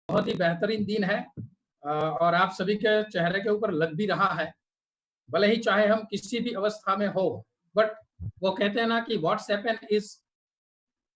बहुत ही बेहतरीन दिन है और आप सभी के चेहरे के ऊपर लग भी रहा है, भले ही चाहे हम किसी भी अवस्था में हो, बट वो कहते हैं ना कि what's happen is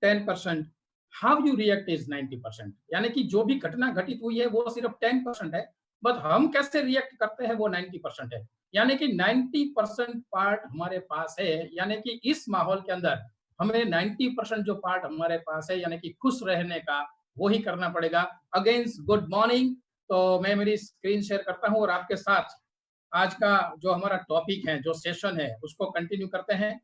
10%, how you react is 90%। यानी कि जो भी घटना घटित हुई है वो सिर्फ 10% है, बट हम कैसे रिएक्ट करते हैं वो 90% है। यानी कि 90% पार्ट हमारे पास है, यानी कि इस माहौल के अंदर हमें 90% जो पार्ट हमारे पास है यानी कि खुश रहने का, वो ही करना पड़ेगा। Against good morning. तो मैं मेरी स्क्रीन शेयर करता हूं और आपके साथ आज का जो हमारा टॉपिक है, जो सेशन है, उसको कंटिन्यू करते हैं।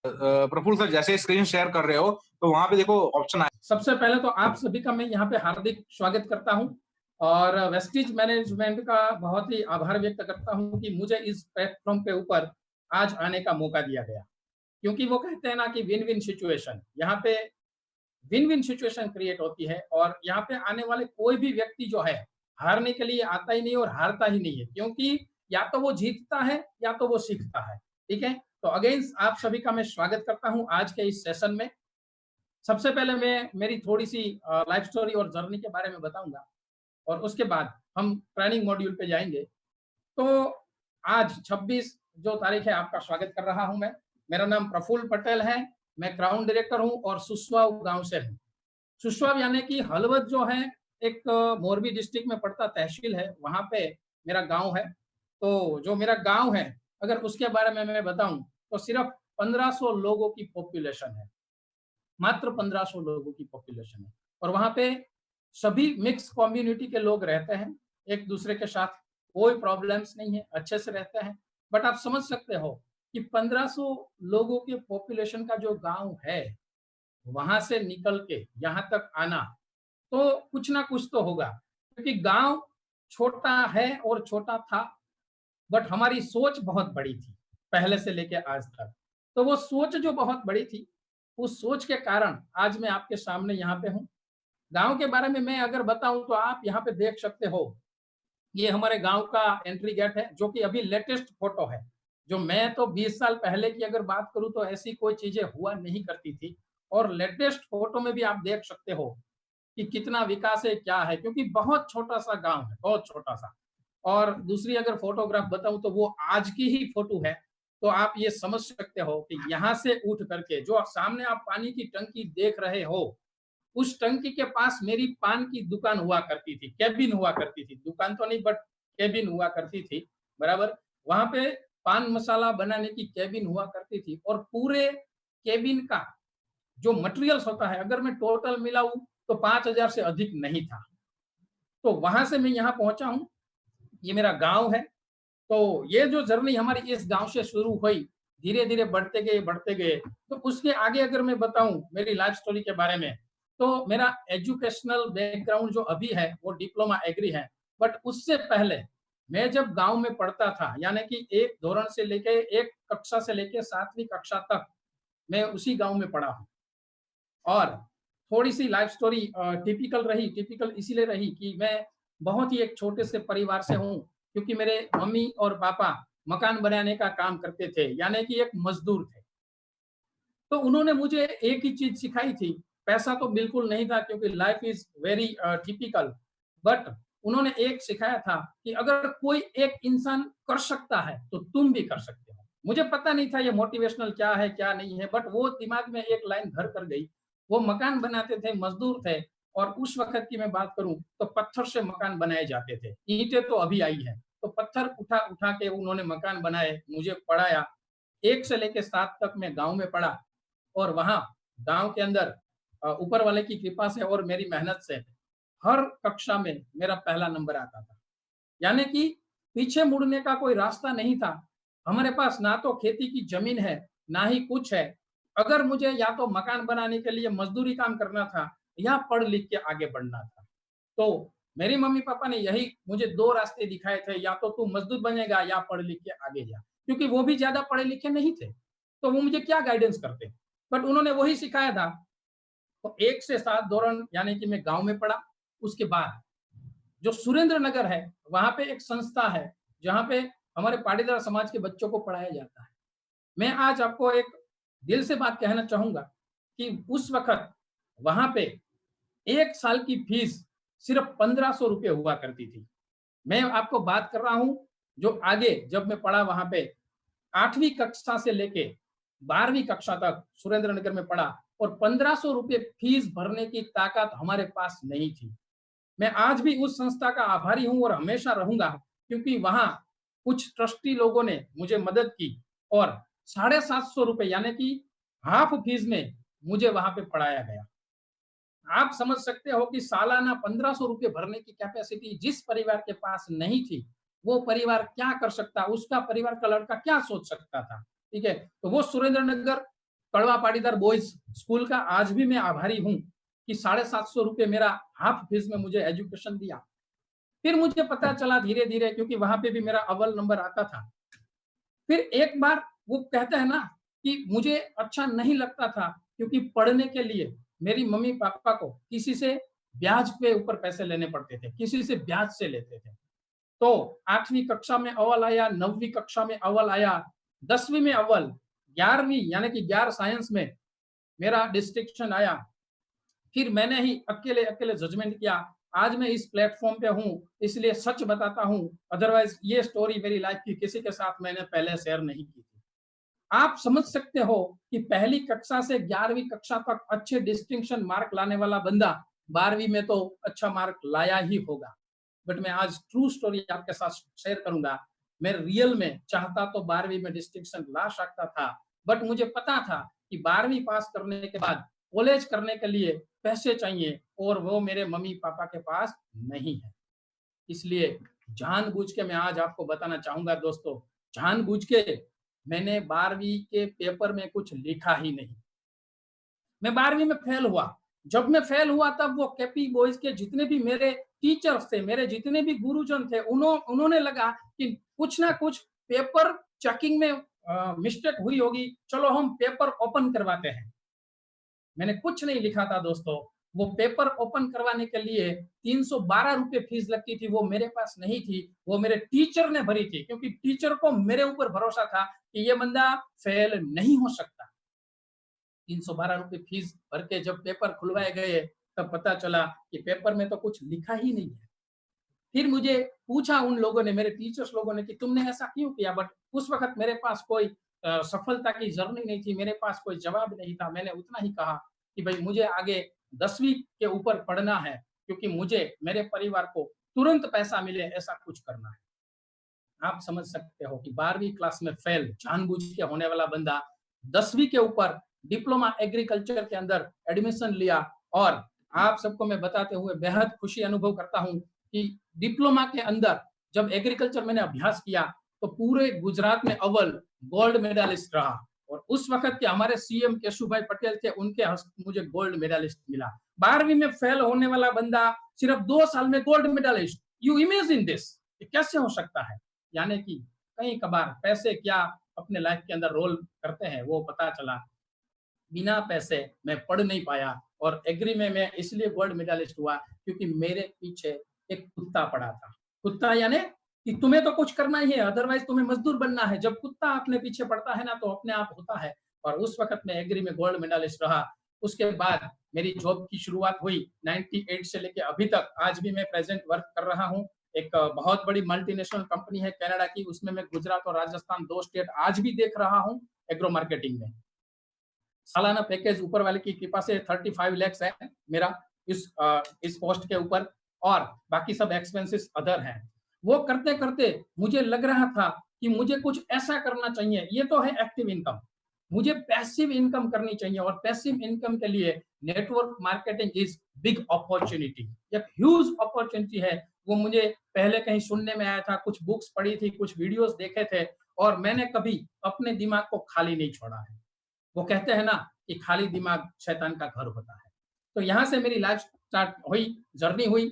प्रफुल्ल सर, जैसे स्क्रीन शेयर कर रहे हो तो वहां पे देखो ऑप्शन आया। सबसे पहले तो आप सभी का मैं यहाँ पे हार्दिक स्वागत करता हूँ और वेस्टिज मैनेजमेंट का बहुत ही आभार व्यक्त करता हूँ कि मुझे इस प्लेटफॉर्म पे ऊपर आज आने का मौका दिया गया, क्योंकि वो कहते हैं ना कि विन विन सिचुएशन, यहाँ पे विन विन सिचुएशन क्रिएट होती है और यहाँ पे आने वाले कोई भी व्यक्ति जो है हारने के लिए आता ही नहीं और हारता ही नहीं है, क्योंकि या तो वो जीतता है या तो वो सीखता है। ठीक है, तो अगेंस्ट आप सभी का मैं स्वागत करता हूँ आज के इस सेशन में। सबसे पहले मैं मेरी थोड़ी सी लाइफ स्टोरी और जर्नी के बारे में बताऊंगा और उसके बाद हम ट्रेनिंग मॉड्यूल पे जाएंगे। तो आज 26 जो तारीख है, आपका स्वागत कर रहा हूं मैं। मेरा नाम प्रफुल्ल पटेल है, मैं क्राउन डायरेक्टर हूं और सुस्वाव गांव से हूं। सुस्वाव यानी कि हलवद जो है एक मोरबी डिस्ट्रिक्ट में पड़ता तहसील है, वहां पे मेरा गांव है। तो जो मेरा गांव है, अगर उसके बारे में मैं बताऊं तो सिर्फ 1500 लोगों की पॉपुलेशन है, मात्र 1500 लोगों की पॉपुलेशन है। और वहां पे सभी मिक्स कम्युनिटी के लोग रहते हैं, एक दूसरे के साथ कोई प्रॉब्लम्स नहीं है, अच्छे से रहते हैं। बट आप समझ सकते हो कि 1500 लोगों के पॉपुलेशन का जो गांव है, वहां से निकल के यहाँ तक आना तो कुछ ना कुछ तो होगा, क्योंकि गांव छोटा है और छोटा था, बट हमारी सोच बहुत बड़ी थी पहले से लेके आज तक। तो वो सोच जो बहुत बड़ी थी, उस सोच के कारण आज मैं आपके सामने यहाँ पे हूँ। गांव के बारे में मैं अगर बताऊं तो आप यहाँ पे देख सकते हो, ये हमारे गांव का एंट्री गेट है, जो कि अभी लेटेस्ट फोटो है। जो मैं तो 20 साल पहले की अगर बात करूं तो ऐसी कोई चीजें हुआ नहीं करती थी, और लेटेस्ट फोटो में भी आप देख सकते हो कि कितना विकास है, क्या है, क्योंकि बहुत छोटा सा गांव है, बहुत छोटा सा। और दूसरी अगर फोटोग्राफ बताऊं तो वो आज की ही फोटो है। तो आप ये समझ सकते हो कि यहाँ से उठ करके जो सामने आप पानी की टंकी देख रहे हो, उस टंकी के पास मेरी पान की दुकान हुआ करती थी, केबिन हुआ करती थी, दुकान तो नहीं बट केबिन हुआ करती थी, बराबर। वहां पे पान मसाला बनाने की केबिन हुआ करती थी, और पूरे केबिन का जो मटेरियल्स होता है, अगर मैं टोटल मिलाऊं तो 5000 से अधिक नहीं था। तो वहां से मैं यहाँ पहुंचा हूँ, ये मेरा गांव है। तो ये जो जर्नी हमारी इस गांव से शुरू हुई, धीरे धीरे बढ़ते गए। तो उसके आगे अगर मैं बताऊं मेरी लाइफ स्टोरी के बारे में, तो मेरा एजुकेशनल बैकग्राउंड जो अभी है वो डिप्लोमा एग्री है। बट उससे पहले मैं जब गांव में पढ़ता था, यानी कि एक धोरण से लेके एक कक्षा से लेके 7वीं कक्षा तक मैं उसी गांव में पढ़ा हूँ। और थोड़ी सी लाइफ स्टोरी टिपिकल इसीलिए रही कि मैं बहुत ही एक छोटे से परिवार से हूँ, क्योंकि मेरे मम्मी और पापा मकान बनाने का काम करते थे, यानी कि एक मजदूर थे। तो उन्होंने मुझे एक ही चीज सिखाई थी, पैसा तो बिल्कुल नहीं था क्योंकि life is very typical, but उन्होंने एक सिखाया था कि अगर कोई एक इंसान कर सकता है तो तुम भी कर सकते हो। मुझे पता नहीं था ये मोटिवेशनल क्या है क्या नहीं है, बट वो दिमाग में एक लाइन घर कर गई। वो मकान बनाते थे, मजदूर थे, और उस वक्त की मैं बात करूं तो पत्थर से मकान बनाए जाते थे, ईंटें तो अभी आई है। तो पत्थर उठा उठा के उन्होंने मकान बनाए, मुझे पढ़ाया। 1 से लेकर 7 तक मैं गांव में पढ़ा, और वहां गांव के अंदर ऊपर वाले की कृपा से और मेरी मेहनत से हर कक्षा में मेरा पहला नंबर आता था। यानी कि पीछे मुड़ने का कोई रास्ता नहीं था। हमारे पास ना तो खेती की जमीन है, ना ही कुछ है। अगर मुझे या तो मकान बनाने के लिए मजदूरी काम करना था, या पढ़ लिख के आगे बढ़ना था। तो मेरी मम्मी पापा ने यही मुझे दो रास्ते दिखाए थे, या तो तू मजदूर बनेगा या पढ़ लिख के आगे जा, क्योंकि वो भी ज्यादा पढ़े लिखे नहीं थे, तो वो मुझे क्या गाइडेंस करते। बट उन्होंने वही सिखाया था। तो 1 से 7 दौरान यानी कि मैं गांव में पढ़ा। उसके बाद जो सुरेंद्र नगर है, वहां पे एक संस्था है जहां पे हमारे पाटीदार समाज के बच्चों को पढ़ाया जाता है। मैं आज आपको एक दिल से बात कहना चाहूंगा कि उस वक्त वहां पे 1 साल की फीस सिर्फ 1500 रुपए हुआ करती थी। मैं आपको बात कर रहा हूँ जो आगे जब मैं पढ़ा वहाँ पे 8वीं कक्षा से लेके 12वीं कक्षा तक सुरेंद्रनगर में पढ़ा और 1500 रुपए फीस भरने की ताकत हमारे पास नहीं थी। मैं आज भी उस संस्था का आभारी हूँ और हमेशा रहूँगा, क्योंकि वहाँ कुछ ट्रस्टी लोगों ने मुझे मदद की और 750 रुपए यानी कि हाफ फीस में मुझे वहाँ पे पढ़ाया गया। आप समझ सकते हो कि सालाना 1500 रुपए भरने की कैपेसिटी जिस परिवार के पास नहीं थी, वो परिवार क्या कर सकता, उसका परिवार का लड़का क्या सोच सकता था, ठीक है? तो वो सुरेंद्रनगर कड़वा पाटीदार बॉयज स्कूल का आज भी मैं आभारी हूँ कि 750 रुपए मेरा हाफ फीस में मुझे एजुकेशन दिया। फिर मुझे पता चला धीरे-धीरे, क्योंकि वहाँ पे भी मेरा अव्वल नंबर आता था। फिर एक बार वो कहते हैं ना कि मुझे अच्छा नहीं लगता था, क्योंकि पढ़ने के लिए मेरी मम्मी-पापा को किसी से ब्याज पे ऊपर पैसे लेने पड़ते थे, किसी से ब्याज से लेते थे। तो 8वीं कक्षा में अव्वल आया, 9वीं कक्षा में अव्वल आया, 10वीं में अव्वल, 11वीं यानी कि 11 साइंस में मेरा डिस्टिंक्शन आया। फिर मैंने ही अकेले-अकेले जजमेंट किया। आज मैं इस प्लेटफ़ॉर्म पे हूँ, इसलिए सच बताता हूँ, अदरवाइज़ ये स्टोरी मेरी लाइफ़ की किसी के साथ मैंने पहले शेयर नहीं की थी। आप समझ सकते हो कि पहली कक्षा से 11वीं कक्षा तक अच्छे डिस्टिंक्शन मार्क लाने वाला बंदा 12वीं में तो अच्छा मार्क लाया ही होगा। बट मैं आज ट्रू स्टोरी आपके साथ शेयर करूँगा। मैं रियल में चाहता तो 12वीं में डिस्टिंक्शन ला सकता था, बट मुझे पता था कि 12वीं पास करने के बाद कॉलेज करने के लिए पैसे चाहिए और वो मेरे मम्मी-पापा के पास नहीं है। इसलिए जानबूझ के मैं आज आपको बताना चाहूँगा दोस्तों, जानबूझ के मैंने 12वीं के पेपर में कुछ लिखा ही नहीं। मैं 12वीं में फेल हुआ। जब मैं फेल हुआ तब वो केपी बॉयज़ के जितने भी मेरे टीचर्स थे, मेरे जितने भी गुरुजन थे, उन्होंने लगा कि कुछ ना कुछ पेपर चेकिंग में मिस्टेक हुई होगी, चलो हम पेपर ओपन करवाते हैं। मैंने कुछ नहीं लिखा था दोस्तों। वो पेपर ओपन करवाने के लिए 312 रुपए फीस लगती थी, वो मेरे पास नहीं थी, वो मेरे टीचर ने भरी थी, क्योंकि टीचर को मेरे ऊपर भरोसा था कि ये बंदा फेल नहीं हो सकता। 312 रुपए फीस भर के जब पेपर खुलवाए गए, तब पता चला कि पेपर में तो कुछ लिखा ही नहीं है। फिर मुझे पूछा उन लोगों ने, मेरे टीचर्स लोगों ने, कि तुमने ऐसा क्यों किया? बट उस वक़्त मेरे पास कोई सफलता की जर्नी नहीं थी, मेरे पास कोई जवाब नहीं था। मैंने उतना ही कहा कि भई मुझे आगे 10वीं के ऊपर पढ़ना है, क्योंकि मुझे मेरे परिवार को तुरंत पैसा मिले ऐसा कुछ करना है। आप समझ सकते हो कि 12वीं क्लास में फेल जानबूझ के होने वाला बंदा 10वीं के ऊपर डिप्लोमा एग्रीकल्चर के अंदर एडमिशन लिया, और आप सबको मैं बताते हुए बेहद खुशी अनुभव करता हूँ कि डिप्लोमा के अंदर जब एग्रीकल्चर मैंने अभ्यास किया तो पूरे गुजरात में अव्वल गोल्ड मेडलिस्ट रहा, और उस वक़्त के हमारे सीएम केशुभाई पटेल थे, उनके मुझे गोल्ड मेडलिस्ट मिला। 12वीं में फेल होने वाला बंदा सिर्फ 2 साल में gold medalist. You imagine this, ये कैसे हो सकता है? यानी कि कई कबार पैसे क्या अपने लाइफ के अंदर रोल करते हैं, वो पता चला। बिना पैसे मैं पढ़ नहीं पाया, और एग्री में मैं इसलिए गोल्ड मेडलिस्ट हुआ क्योंकि मेरे पीछे एक कुत्ता पड़ा था। कुत्ता यानी कि तुम्हें तो कुछ करना ही है, अदरवाइज तुम्हें मजदूर बनना है। जब कुत्ता अपने पीछे पड़ता है ना, तो अपने आप होता है। और उस वक़्त मैं एग्री में गोल्ड मेडलिस्ट रहा। उसके बाद मेरी जॉब की शुरुआत हुई 98 से लेके अभी तक। आज भी मैं प्रेज़ेंट वर्क कर रहा हूँ। एक बहुत बड़ी मल्टीनेशनल कंपनी है कनाडा की, उसमें मैं गुजरात और राजस्थान 2 स्टेट आज भी देख रहा हूँ एग्रो मार्केटिंग में। सालाना पैकेज ऊपर वाले की कृपा से 35 लाख है मेरा इस पोस्ट के ऊपर, और बाकी सब एक्सपेंसेस अदर हैं। वो करते-करते मुझे लग रहा था कि मुझे कुछ ऐसा करना चाहिए। ये तो है एक्टिव इनकम, मुझे पैसिव इनकम करनी चाहिए, और पैसिव इनकम के लिए network marketing is big opportunity, एक ह्यूज अपॉर्च्युनिटी है। वो मुझे पहले कहीं सुनने में आया था, कुछ बुक्स पढ़ी थी, कुछ वीडियोज़ देखे थे, और मैंने कभी अपने दिमाग को खाली नहीं छोड़ा है। वो कहते हैं ना कि खाली दिमाग शैतान का घर होता है। तो यहाँ से मेरी लाइफ स्टार्ट हुई, जर्नी हुई।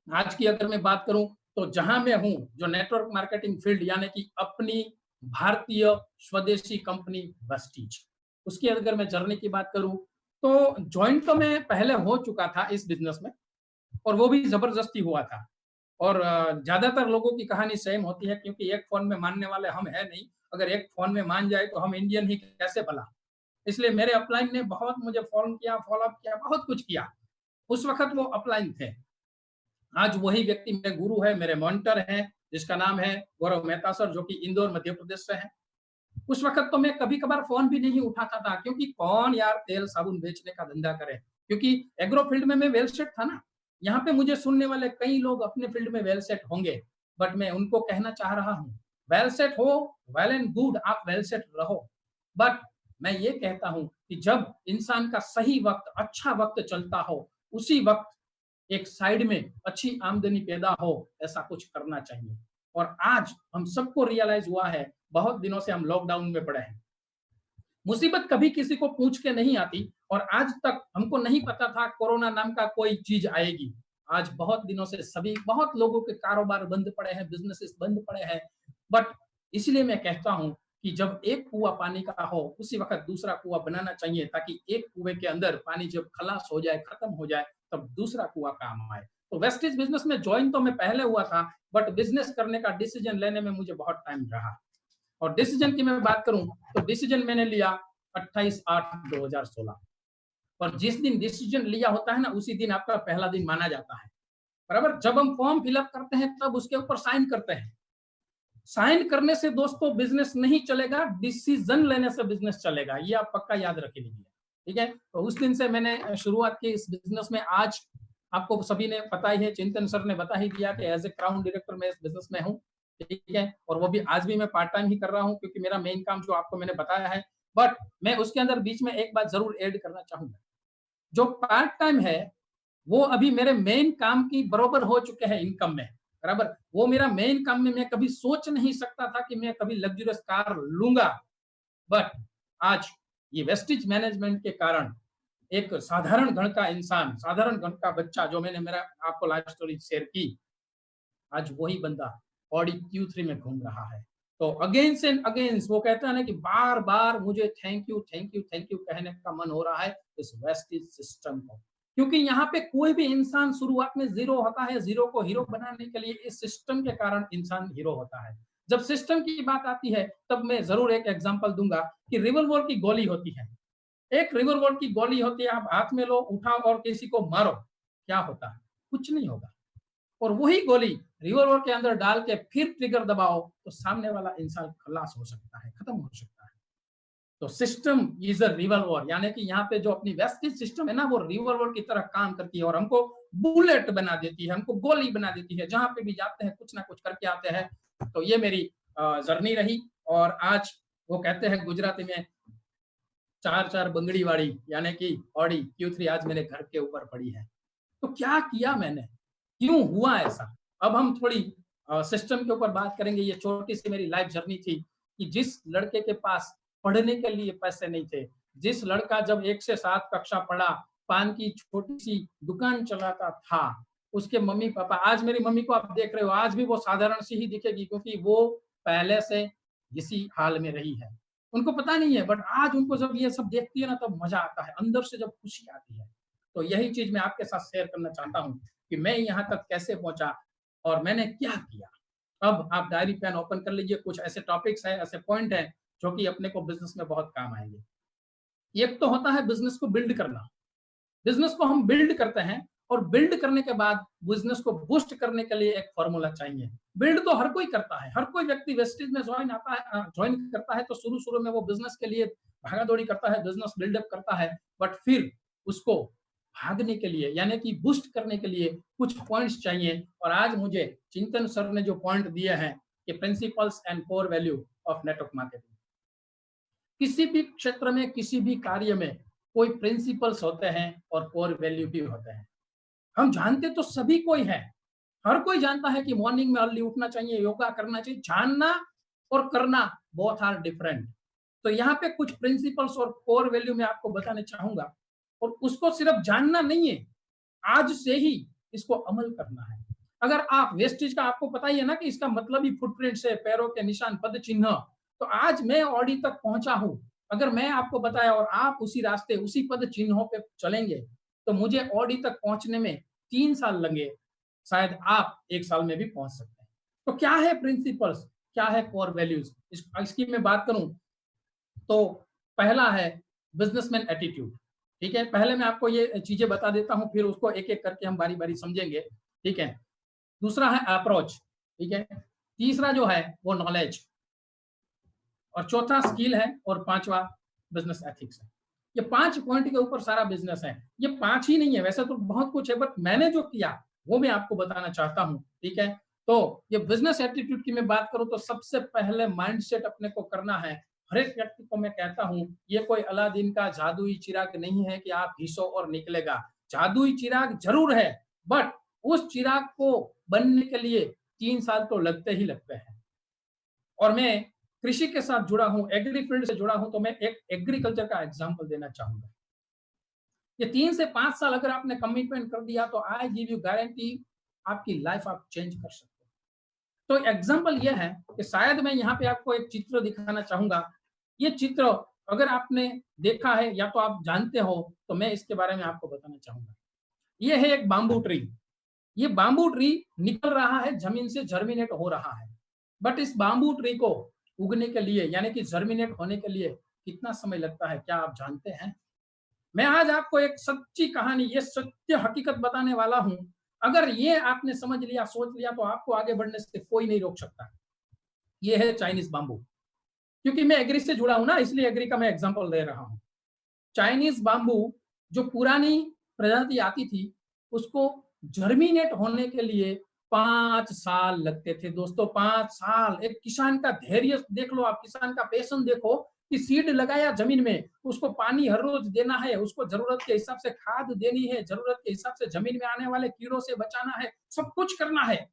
आज की अगर मैं बात करूँ तो जहाँ मैं हूँ, जो नेटवर्क मार्केटिंग फील्ड यानी कि अपनी भारतीय स्वदेशी कंपनी वेस्टीज, उसकी अगर मैं जर्नी की बात करूँ तो जॉइन तो मैं पहले हो चुका था इस बिज़नेस में, और वो भी ज़बरदस्ती हुआ था। और ज़्यादातर लोगों की कहानी सेम होती है, क्योंकि एक फ़ोन में मानने वाले हम हैं नहीं। अगर एक फ़ोन में मान जाए तो हम इंडियन ही कैसे भला। इसलिए मेरे अपलाइन ने बहुत मुझे फ़ोन किया, फ़ॉलो अप किया, बहुत कुछ किया। उस वक्त वो अपलाइन थे। आज वही व्यक्ति मेरे गुरु है, मेरे मेंटर हैं, जिसका नाम है गौरव मेहता सर, जो कि इंदौर मध्य प्रदेश से है। उस वक्त तो मैं कभी कभार फोन भी नहीं उठाता था, क्योंकि कौन यार तेल साबुन बेचने का धंधा करे, क्योंकि एग्रो फील्ड में मैं वेल सेट था ना। यहाँ पे मुझे सुनने वाले कई लोग अपने फील्ड में वेल सेट होंगे, बट मैं उनको कहना चाह रहा हूँ, वेल सेट हो, वेल एंड गुड, आप वेल सेट रहो, बट मैं ये कहता हूँ कि जब इंसान का सही वक्त, अच्छा वक्त चलता हो, उसी वक्त एक साइड में अच्छी आमदनी पैदा हो, ऐसा कुछ करना चाहिए। और आज हम सबको रियलाइज हुआ है, बहुत दिनों से हम लॉकडाउन में पड़े हैं। मुसीबत कभी किसी को पूछ के नहीं आती, और आज तक हमको नहीं पता था कोरोना नाम का कोई चीज आएगी। आज बहुत दिनों से सभी, बहुत लोगों के कारोबार बंद पड़े हैं, बिजनेसेस बंद पड़े हैं, बट इसलिए मैं कहता हूं कि जब एक कुआं पानी का हो, उसी वक्त दूसरा कुआं बनाना चाहिए, ताकि एक कुएं के अंदर पानी जब खलास हो जाए, खत्म हो जाए, तब दूसरा कुआं काम आए। तो वेस्टेज बिजनेस में ज्वाइन तो मैं पहले हुआ था, बट बिजनेस करने का डिसीजन लेने में मुझे बहुत टाइम रहा। और डिसीजन की मैं बात करूं, तो डिसीजन मैंने लिया 28/8/2016। और जिस दिन डिसीजन लिया होता है ना, उसी दिन आपका पहला दिन माना जाता है, बराबर। जब हम फॉर्म फिलअप करते हैं, तब उसके ऊपर साइन करते हैं। साइन करने से दोस्तों बिजनेस नहीं चलेगा, डिसीजन लेने से बिजनेस चलेगा, ये आप पक्का याद रख लीजिए, ठीक है। तो उस दिन से मैंने शुरुआत की इस बिजनेस में। आज आपको सभी ने पता ही है, चिंतन सर ने बता ही दिया कि एज ए क्राउन डायरेक्टर मैं इस बिजनेस में हूँ, ठीक है। और वो भी आज भी मैं पार्ट टाइम ही कर रहा हूँ, क्योंकि मेरा मेन काम जो आपको मैंने बताया है। बट मैं उसके अंदर बीच में एक बात जरूर ऐड करना चाहूंगा, जो पार्ट टाइम है वो अभी मेरे मेन काम की बराबर हो चुके हैं इनकम में, बराबर। वो मेरा मेन काम में मैं कभी सोच नहीं सकता था कि मैं कभी लग्जरियस कार लूंगा, बट आज ये वेस्टेज मैनेजमेंट के कारण एक साधारण घर का इंसान, साधारण घर का बच्चा, जो मैंने मेरा आपको लाइफ स्टोरी शेयर की, आज वही बंदा ऑडी Q3 में घूम रहा है। तो अगेंस्ट एंड अगेंस्ट वो कहता है ना कि बार बार मुझे thank you thank you thank you कहने का मन हो रहा है इस वेस्टेज सिस्टम को, क्योंकि यहाँ पे कोई भी इंसान शुरुआत में जीरो होता है। जीरो को हीरो बनाने के लिए इस सिस्टम के कारण इंसान हीरो होता है। जब सिस्टम की बात आती है, तब मैं जरूर एक एग्जांपल दूंगा कि रिवॉल्वर की गोली होती है। एक रिवॉल्वर की गोली होती है, आप हाथ में लो, उठाओ और किसी को मारो, क्या होता है? कुछ नहीं होगा। और वही गोली रिवॉल्वर के अंदर डाल के फिर ट्रिगर दबाओ, तो सामने वाला इंसान खलास हो सकता है, खत्म हो सकता है। तो सिस्टम इज अ रिवॉल्वर, यानी कि यहाँ पे जो अपनी वेस्टेज सिस्टम है ना, वो रिवॉल्वर की तरह काम करती है, और हमको बुलेट बना देती है, हमको गोली बना देती है। जहां पे भी जाते हैं कुछ ना कुछ करके आते हैं। तो ये मेरी जर्नी रही। और आज वो कहते हैं गुजराती में, चार चार बंगड़ी वाड़ी, यानी कि ऑडी Q3 आज मेरे घर के ऊपर पड़ी है। तो क्या किया मैंने, क्यों हुआ ऐसा? अब हम थोड़ी सिस्टम के ऊपर बात करेंगे। ये छोटी सी मेरी लाइफ जर्नी थी कि जिस लड़के के पास पढ़ने के लिए पैसे नहीं थे, जिस लड़का जब 1 से 7 कक्षा पढ़ा, पान की छोटी सी दुकान चलाता था, उसके मम्मी पापा, आज मेरी मम्मी को आप देख रहे हो, आज भी वो साधारण सी ही दिखेगी, क्योंकि वो पहले से इसी हाल में रही है। उनको पता नहीं है, बट आज उनको जब ये सब देखती है ना, तब मजा आता है, अंदर से जब खुशी आती है। तो यही चीज मैं आपके साथ शेयर करना चाहता हूँ कि मैं यहाँ तक कैसे पहुंचा और मैंने क्या किया। अब आप डायरी पेन ओपन कर लीजिए, कुछ ऐसे टॉपिक्स हैं, ऐसे पॉइंट हैं जो कि अपने को बिजनेस में बहुत काम आएंगे। एक तो होता है बिजनेस को बिल्ड करना। बिजनेस को हम बिल्ड करते हैं, और बिल्ड करने के बाद बिजनेस को बूस्ट करने के लिए एक फॉर्मूला चाहिए। बिल्ड तो हर कोई करता है, हर कोई व्यक्ति वेस्टेज में ज्वाइन करता है, तो शुरू शुरू में वो बिजनेस के लिए भागा दौड़ी करता है, बिजनेस बिल्डअप करता है, बट फिर उसको भागने के लिए, यानी कि बूस्ट करने के लिए कुछ पॉइंट्स चाहिए। और आज मुझे चिंतन सर ने जो पॉइंट दिए हैं कि principles and core value of network marketing, किसी भी क्षेत्र में, किसी भी कार्य में कोई प्रिंसिपल्स होते हैं और कोर वैल्यू भी होते हैं। हम जानते तो सभी कोई है, हर कोई जानता है कि मॉर्निंग में अर्ली उठना चाहिए, योगा करना चाहिए। जानना और करना बोथ आर डिफरेंट। तो यहाँ पे कुछ प्रिंसिपल्स और कोर वैल्यू मैं आपको बताने चाहूंगा, और उसको सिर्फ जानना नहीं है, आज से ही इसको अमल करना है। अगर आप वेस्टेज का, आपको पता ही है ना कि इसका मतलब ही फुटप्रिंट से, पैरों के निशान, पद चिन्ह। तो आज मैं ऑडी तक पहुंचा हूं, अगर मैं आपको बताया और आप उसी रास्ते, उसी पद चिन्हों पे चलेंगे, तो मुझे ऑडी तक पहुंचने में 3 साल लगे, शायद आप 1 साल में भी पहुंच सकते हैं। तो क्या है प्रिंसिपल्स, क्या है कोर वैल्यूज, इसकी मैं बात करूं तो पहला है बिजनेसमैन एटीट्यूड। ठीक है, पहले मैं आपको ये चीजें बता देता हूँ, फिर उसको एक एक करके हम बारी बारी समझेंगे। ठीक है, दूसरा है अप्रोच, ठीक है, तीसरा जो है वो नॉलेज, और चौथा स्किल है, और पांचवा बिजनेस एथिक्स है। ये 5 पॉइंट के ऊपर सारा बिजनेस है। ये 5 ही नहीं है, वैसे तो बहुत कुछ है, बट मैंने जो किया वो मैं आपको बताना चाहता हूँ। ठीक है, तो ये बिजनेस एटीट्यूड की मैं बात करूं तो सबसे पहले माइंडसेट अपने को करना है। हर एक व्यक्ति को मैं कहता हूं, ये कोई अलादीन का जादुई चिराग नहीं है कि आप घिसो और निकलेगा। जादुई चिराग जरूर है, बट उस चिराग को बनने के लिए 3 साल तो लगते ही लगते हैं। और मैं कृषि के साथ जुड़ा हूं, एग्री फील्ड से जुड़ा हूं, तो मैं एक एग्रीकल्चर का एग्जांपल देना चाहूंगा। ये 3 से 5 साल अगर आपने कमिटमेंट कर दिया तो आई गिव यू गारंटी आपकी लाइफ आप चेंज कर सकते हो। तो एग्जांपल ये है कि शायद मैं यहाँ पे आपको एक चित्र दिखाना चाहूंगा। ये चित्र अगर आपने देखा है या तो आप जानते हो, तो मैं इसके बारे में आपको बताना चाहूंगा। ये है एक बाम्बू ट्री। ये बाम्बू ट्री निकल रहा है जमीन से, जर्मिनेट हो रहा है, बट इस बाम्बू ट्री को उगने के लिए यानी कि जर्मिनेट होने के लिए कितना समय लगता है, क्या आप जानते हैं? मैं आज आपको एक सच्ची कहानी, ये सत्य हकीकत बताने वाला हूं। अगर ये आपने समझ लिया, सोच लिया, तो आपको आगे बढ़ने से कोई नहीं रोक सकता। ये है चाइनीज बाम्बू। क्योंकि मैं एग्री से जुड़ा हूं ना, इसलिए एग्री का मैं एग्जांपल दे रहा हूं। चाइनीज बाम्बू जो पुरानी प्रजाति आती थी, उसको जर्मिनेट होने के लिए 5 साल लगते थे दोस्तों। 5 साल। एक किसान का धैर्य देख लो आप, किसान का पैशन देखो कि सीड लगाया जमीन में, उसको पानी हर रोज देना है, उसको जरूरत के हिसाब से खाद देनी है, जरूरत के हिसाब से जमीन में आने वाले कीड़ों से बचाना है, सब कुछ करना है,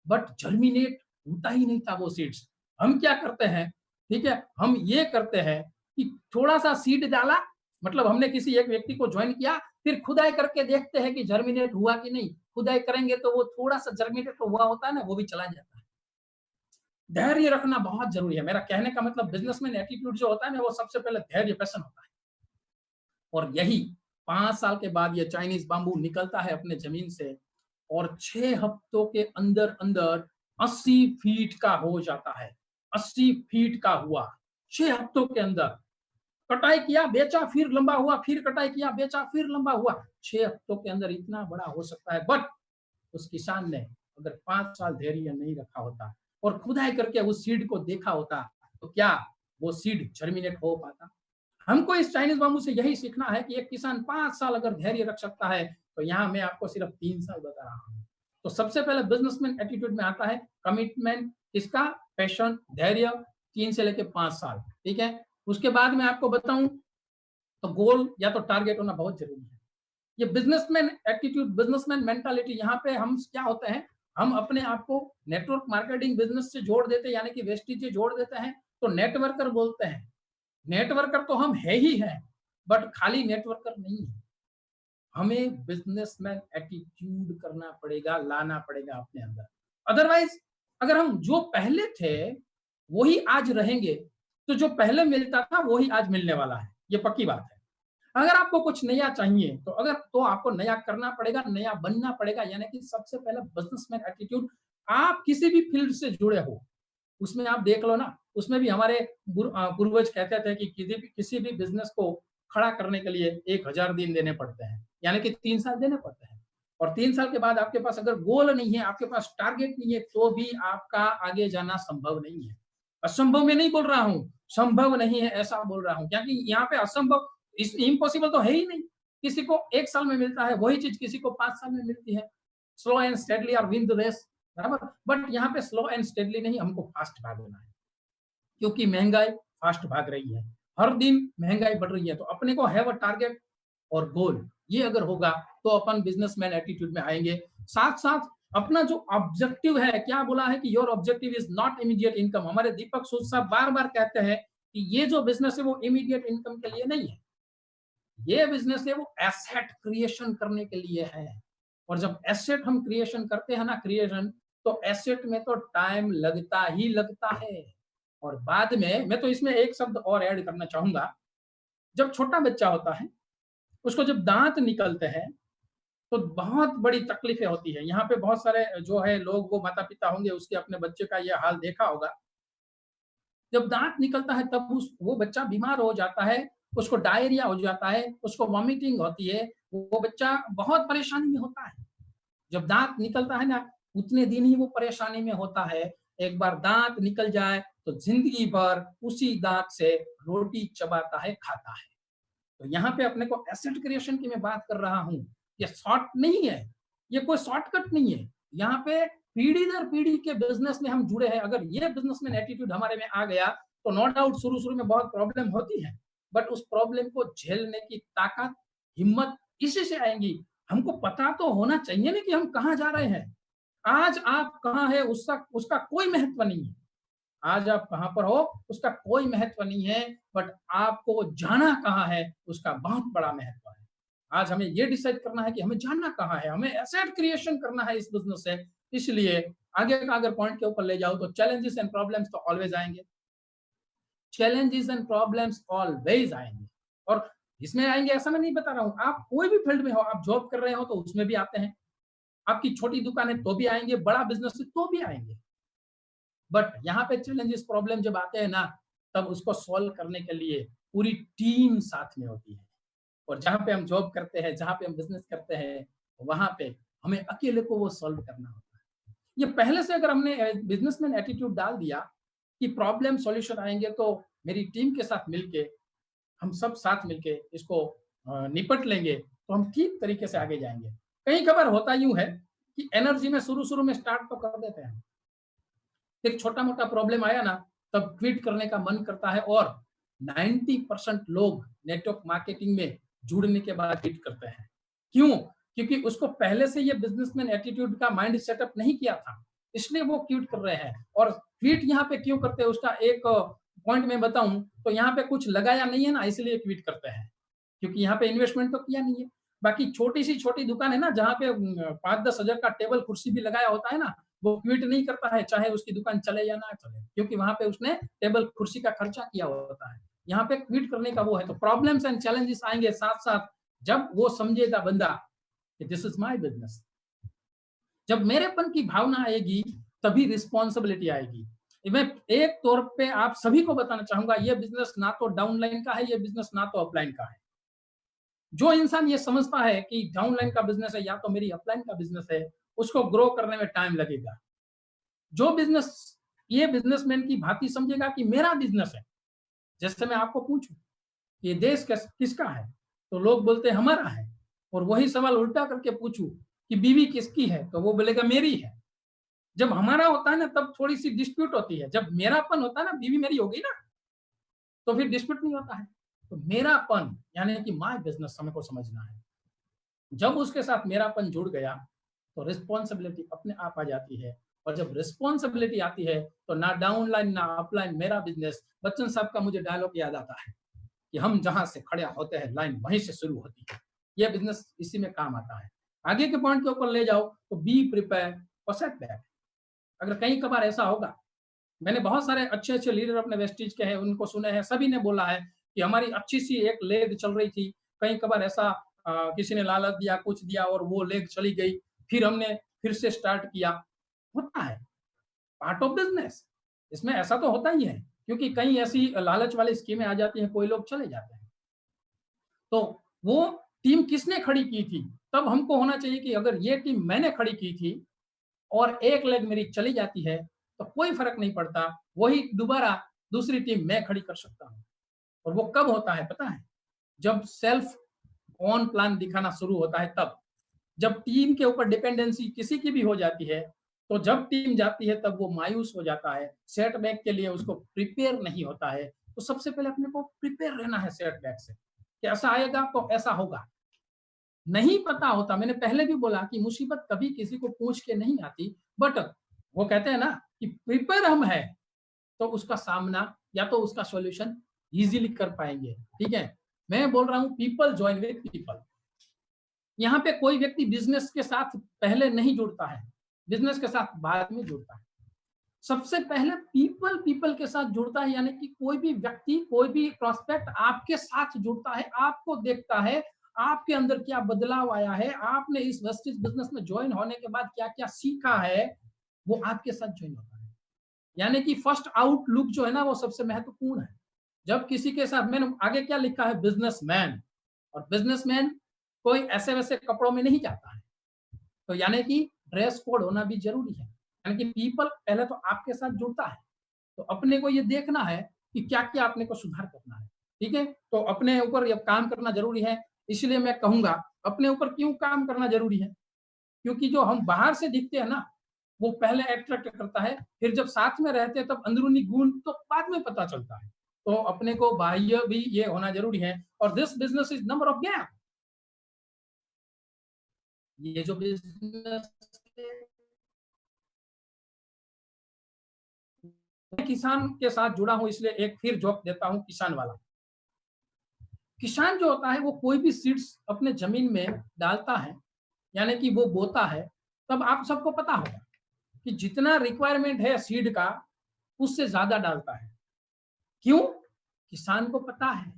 बट जर्मिनेट होता ही नहीं था वो सीड्स। हम क्या करते हैं, ठीक है, हम ये करते हैं कि थोड़ा सा सीड डाला, मतलब हमने किसी एक व्यक्ति को ज्वाइन किया, फिर खुदाई करके देखते हैं कि जर्मिनेट हुआ कि नहीं। खुदाई करेंगे तो वो थोड़ा सा जर्मिनेट हुआ होता है ना, वो भी चला जाता है। धैर्य रखना बहुत जरूरी है। मेरा कहने का मतलब बिजनेसमैन एटीट्यूड जो होता है ना, वो सबसे पहले धैर्य पैशन होता है। और यही 5 साल के बाद ये चाइनीज बाम्बू निकलता है अपने जमीन से, और 6 हफ्तों के अंदर अंदर 80 फीट का हो जाता है। 80 फीट का हुआ 6 हफ्तों के अंदर। कटाई किया, बेचा, फिर लंबा हुआ, फिर कटाई किया, बेचा, फिर लंबा हुआ। 6 हफ्तों के अंदर इतना बड़ा हो सकता है। बट उस किसान ने अगर 5 साल धैर्य नहीं रखा होता और खुदाई करके उस सीड को देखा होता, तो क्या वो सीड जर्मिनेट हो पाता? हमको इस चाइनीज बाम्बू से यही सीखना है कि एक किसान 5 साल अगर धैर्य रख सकता है, तो यहाँ मैं आपको सिर्फ 3 साल बता रहा हूँ। तो सबसे पहले बिजनेसमैन एटीट्यूड में आता है कमिटमेंट, इसका पैशन, धैर्य, 3 से लेकर 5 साल। ठीक है, उसके बाद मैं आपको बताऊं तो गोल या तो टारगेट होना बहुत जरूरी है। ये बिजनेसमैन एटीट्यूड, बिजनेसमैन मेंटालिटी, यहाँ पे हम क्या होते हैं, हम अपने आप को नेटवर्क मार्केटिंग बिजनेस से जोड़ देते हैं, यानी कि वेस्टिज से जोड़ देते हैं, तो नेटवर्कर बोलते हैं। नेटवर्कर तो हम है ही है, बट खाली नेटवर्कर नहीं है। हमें बिजनेसमैन एटीट्यूड करना पड़ेगा, लाना पड़ेगा अपने अंदर। अदरवाइज अगर हम जो पहले थे वही आज रहेंगे, तो जो पहले मिलता था वही आज मिलने वाला है, ये पक्की बात है। अगर आपको कुछ नया चाहिए तो आपको नया करना पड़ेगा, नया बनना पड़ेगा। यानी कि सबसे पहले बिजनेसमैन एटीट्यूड। आप किसी भी फील्ड से जुड़े हो, उसमें आप देख लो ना, उसमें भी हमारे पूर्वज कहते थे कि किसी भी बिजनेस को खड़ा करने के लिए 1000 दिन देने पड़ते हैं, यानी कि 3 साल देने पड़ते हैं। और 3 साल के बाद आपके पास अगर गोल नहीं है, आपके पास टारगेट नहीं है, तो भी आपका आगे जाना संभव नहीं है। असंभव में नहीं बोल रहा हूं, संभव नहीं है ऐसा बोल रहा हूं, क्योंकि यहाँ पे असंभव, इम्पॉसिबल तो है ही नहीं। किसी को 1 साल में मिलता है वही चीज किसी को 5 साल में मिलती है। स्लो एंड स्टेडली और विन द रेस, बराबर। बट यहाँ पे स्लो एंड स्टेडली नहीं, हमको फास्ट भागना है, क्योंकि महंगाई फास्ट भाग रही है, हर दिन महंगाई बढ़ रही है। तो अपने को हैव अ टारगेट और गोल, ये अगर होगा तो अपन बिजनेसमैन एटीट्यूड में आएंगे। साथ साथ अपना जो ऑब्जेक्टिव है, क्या बोला है कि your objective is not immediate income. हमारे दीपक सूद साहब बार बार कहते हैं कि ये जो बिजनेस है वो इमीडिएट इनकम के लिए नहीं है, ये बिजनेस है वो एसेट क्रिएशन करने के लिए है। और जब एसेट हम क्रिएशन करते हैं ना, क्रिएशन, तो एसेट में तो टाइम लगता ही लगता है। और बाद में मैं तो इसमें एक शब्द और ऐड करना चाहूंगा। जब छोटा बच्चा होता है, उसको जब दांत निकलते हैं, तो बहुत बड़ी तकलीफें होती है। यहाँ पे बहुत सारे जो है लोग, वो माता पिता होंगे, उसके अपने बच्चे का ये हाल देखा होगा। जब दांत निकलता है तब वो बच्चा बीमार हो जाता है, उसको डायरिया हो जाता है, उसको वॉमिटिंग होती है, वो बच्चा बहुत परेशानी में होता है। जब दांत निकलता है ना, उतने दिन ही वो परेशानी में होता है। एक बार दांत निकल जाए तो जिंदगी भर उसी दांत से रोटी चबाता है, खाता है। तो यहाँ पे अपने को एसेट क्रिएशन की मैं बात कर रहा हूँ। ये शॉर्ट नहीं है, ये कोई शॉर्टकट नहीं है। यहाँ पे पीढ़ी दर पीढ़ी के बिजनेस में हम जुड़े हैं। अगर ये बिजनेसमैन एटीट्यूड हमारे में आ गया तो नो डाउट शुरू में बहुत प्रॉब्लम होती है, बट उस प्रॉब्लम को झेलने की ताकत, हिम्मत इसी से आएंगी। हमको पता तो होना चाहिए ना कि हम कहाँ जा रहे हैं। आज आप कहाँ है उसका उसका कोई महत्व नहीं है। आज आप कहाँ पर हो उसका कोई महत्व नहीं है, बट आपको जाना कहाँ है उसका बहुत बड़ा महत्व है। आज हमें ये डिसाइड करना है कि हमें जाना कहाँ है, हमें एसेट क्रिएशन करना है इस बिजनेस से। इसलिए आगे का अगर पॉइंट के ऊपर ले जाओ तो चैलेंजेस एंड प्रॉब्लम्स तो ऑलवेज आएंगे। चैलेंजेस एंड प्रॉब्लम्स ऑलवेज आएंगे, और इसमें आएंगे ऐसा मैं नहीं बता रहा हूँ। आप कोई भी फील्ड में हो, आप जॉब कर रहे हो तो उसमें भी आते हैं, आपकी छोटी दुकान है तो भी आएंगे, बड़ा बिजनेस है तो भी आएंगे। बट यहाँ पे चैलेंजेस प्रॉब्लम जब आते हैं ना, तब उसको सॉल्व करने के लिए पूरी टीम साथ में होती है। और जहाँ पे हम जॉब करते हैं, जहाँ पे हम बिजनेस करते हैं, वहां पे हमें अकेले को वो सॉल्व करना होता है। ये पहले से अगर हमने बिजनेसमैन एटीट्यूड डाल दिया कि प्रॉब्लम सॉल्यूशन आएंगे तो मेरी टीम के साथ मिलके, हम सब साथ मिलके इसको निपट लेंगे, तो हम ठीक तरीके से आगे जाएंगे। कई कबार होता यूं है कि एनर्जी में शुरू में स्टार्ट तो कर देते हैं, फिर छोटा मोटा प्रॉब्लम आया ना, तब क्विट करने का मन करता है। और 90% लोग नेटवर्क मार्केटिंग में जुड़ने के बाद क्विट करते हैं। क्यों? क्योंकि उसको पहले से ये बिजनेसमैन एटीट्यूड का माइंड सेटअप नहीं किया था, इसलिए वो क्विट कर रहे हैं। और क्विट यहाँ पे क्यों करते हैं उसका एक पॉइंट में बताऊं तो यहाँ पे कुछ लगाया नहीं है ना, इसलिए क्विट करते हैं, क्योंकि यहाँ पे इन्वेस्टमेंट तो किया नहीं है। बाकी छोटी सी छोटी दुकान है ना, जहाँ पे 5-10 हजार का टेबल कुर्सी भी लगाया होता है ना, वो क्विट नहीं करता है, चाहे उसकी दुकान चले या ना चले, क्योंकि वहां पे उसने टेबल कुर्सी का खर्चा किया होता है। यहाँ पे क्विट करने का वो है। तो प्रॉब्लम्स एंड चैलेंजेस आएंगे साथ साथ, जब वो समझेगा बंदा कि दिस इज माय बिजनेस। जब मेरेपन की भावना आएगी तभी रिस्पॉन्सिबिलिटी आएगी। मैं एक तौर पे आप सभी को बताना चाहूंगा, ये बिजनेस ना तो डाउनलाइन का है, ये बिजनेस ना तो अपलाइन का है। जो इंसान ये समझता है कि डाउनलाइन का बिजनेस है या तो मेरी अपलाइन का बिजनेस है, उसको ग्रो करने में टाइम लगेगा। जो बिजनेस ये बिजनेसमैन की भांति समझेगा कि मेरा बिजनेस है, जैसे मैं आपको पूछूं ये देश किसका है, तो लोग बोलते हैं हमारा है। और वही सवाल उल्टा करके पूछूं कि बीवी किसकी है, तो वो बोलेगा मेरी है। जब हमारा होता है ना तब थोड़ी सी डिस्प्यूट होती है, जब मेरापन होता है ना, बीवी मेरी होगी ना, तो फिर डिस्प्यूट नहीं होता है। तो मेरापन यानी कि माय बिजनेस समय को समझना है। जब उसके साथ मेरापन जुड़ गया तो रिस्पॉन्सिबिलिटी अपने आप आ जाती है। और जब रिस्पॉन्सिबिलिटी आती है तो ना डाउनलाइन ना अपलाइन, मेरा बिजनेस। बच्चन साहब का मुझे डायलॉग याद आता है कि हम जहां से खड़े होते हैं लाइन वहीं से शुरू होती है। यह बिजनेस इसी में काम आता है। आगे के पॉइंट के ऊपर ले जाओ तो बी प्रिपेयर फॉर सेटबैक। अगर कई कबार ऐसा होगा, मैंने बहुत सारे अच्छे अच्छे लीडर अपने वेस्टीज के हैं, उनको सुने हैं, सभी ने बोला है कि हमारी अच्छी सी एक लेग चल रही थी, कई कबार ऐसा किसी ने लालच दिया, कुछ दिया और वो लेग चली गई, फिर हमने फिर से स्टार्ट किया। होता है, पार्ट ऑफ बिजनेस। इसमें ऐसा तो होता ही है, क्योंकि कई ऐसी लालच वाली स्कीमें आ जाती हैं, कोई लोग चले जाते हैं। तो वो टीम किसने खड़ी की थी, तब हमको होना चाहिए कि अगर ये टीम मैंने खड़ी की थी और एक लेग मेरी चली जाती है तो कोई फर्क नहीं पड़ता, वही दोबारा दूसरी टीम मैं खड़ी कर सकता हूं। और वो कब होता है पता है? जब सेल्फ ऑन प्लान दिखाना शुरू होता है तब। जब टीम के ऊपर डिपेंडेंसी किसी की भी हो जाती है, तो जब टीम जाती है तब वो मायूस हो जाता है, सेटबैक के लिए उसको प्रिपेयर नहीं होता है। तो सबसे पहले अपने को प्रिपेयर रहना है सेटबैक से, कि ऐसा आएगा तो ऐसा होगा। नहीं पता होता, मैंने पहले भी बोला कि मुसीबत कभी किसी को पूछ के नहीं आती, बट वो कहते हैं ना कि प्रिपेयर हम है तो उसका सामना या तो उसका सॉल्यूशन इजीली कर पाएंगे। ठीक है, मैं बोल रहा हूं पीपल ज्वाइन विद पीपल। यहाँ पे कोई व्यक्ति बिजनेस के साथ पहले नहीं जुड़ता है, बिजनेस के साथ बाद में जुड़ता है। सबसे पहले पीपल के साथ जुड़ता है, यानी कि कोई भी व्यक्ति, कोई भी प्रोस्पेक्ट आपके साथ जुड़ता है, आपको देखता है आपके अंदर क्या बदलाव आया है, आपने इस वेस्टेज बिजनेस में ज्वाइन होने के बाद क्या क्या सीखा है, वो आपके साथ ज्वाइन होता है। यानी कि फर्स्ट आउटलुक जो है ना, वो सबसे महत्वपूर्ण है। जब किसी के साथ, मैंने आगे क्या लिखा है, बिजनेसमैन, और बिजनेसमैन कोई ऐसे वैसे कपड़ों में नहीं जाता है, तो यानी कि ड्रेस कोड होना भी जरूरी है। यानी कि पीपल पहले तो आपके साथ जुड़ता है, तो अपने को ये देखना है कि क्या क्या अपने को सुधार करना है। ठीक है, तो अपने ऊपर ये काम करना जरूरी है। इसलिए मैं कहूंगा अपने ऊपर क्यों काम करना जरूरी है, क्योंकि जो हम बाहर से दिखते हैं ना, वो पहले अट्रैक्ट करता है, फिर जब साथ में रहते हैं तब अंदरूनी गुण तो बाद में पता चलता है। तो अपने को बाह्य भी ये होना जरूरी है। और this business is number of game. ये जो बिजनेस, किसान के साथ जुड़ा हूं इसलिए एक फिर जोक देता हूं, किसान वाला। किसान जो होता है वो कोई भी सीड्स अपने जमीन में डालता है, यानी कि वो बोता है, तब आप सबको पता होगा कि जितना रिक्वायरमेंट है सीड का उससे ज्यादा डालता है। क्यों? किसान को पता है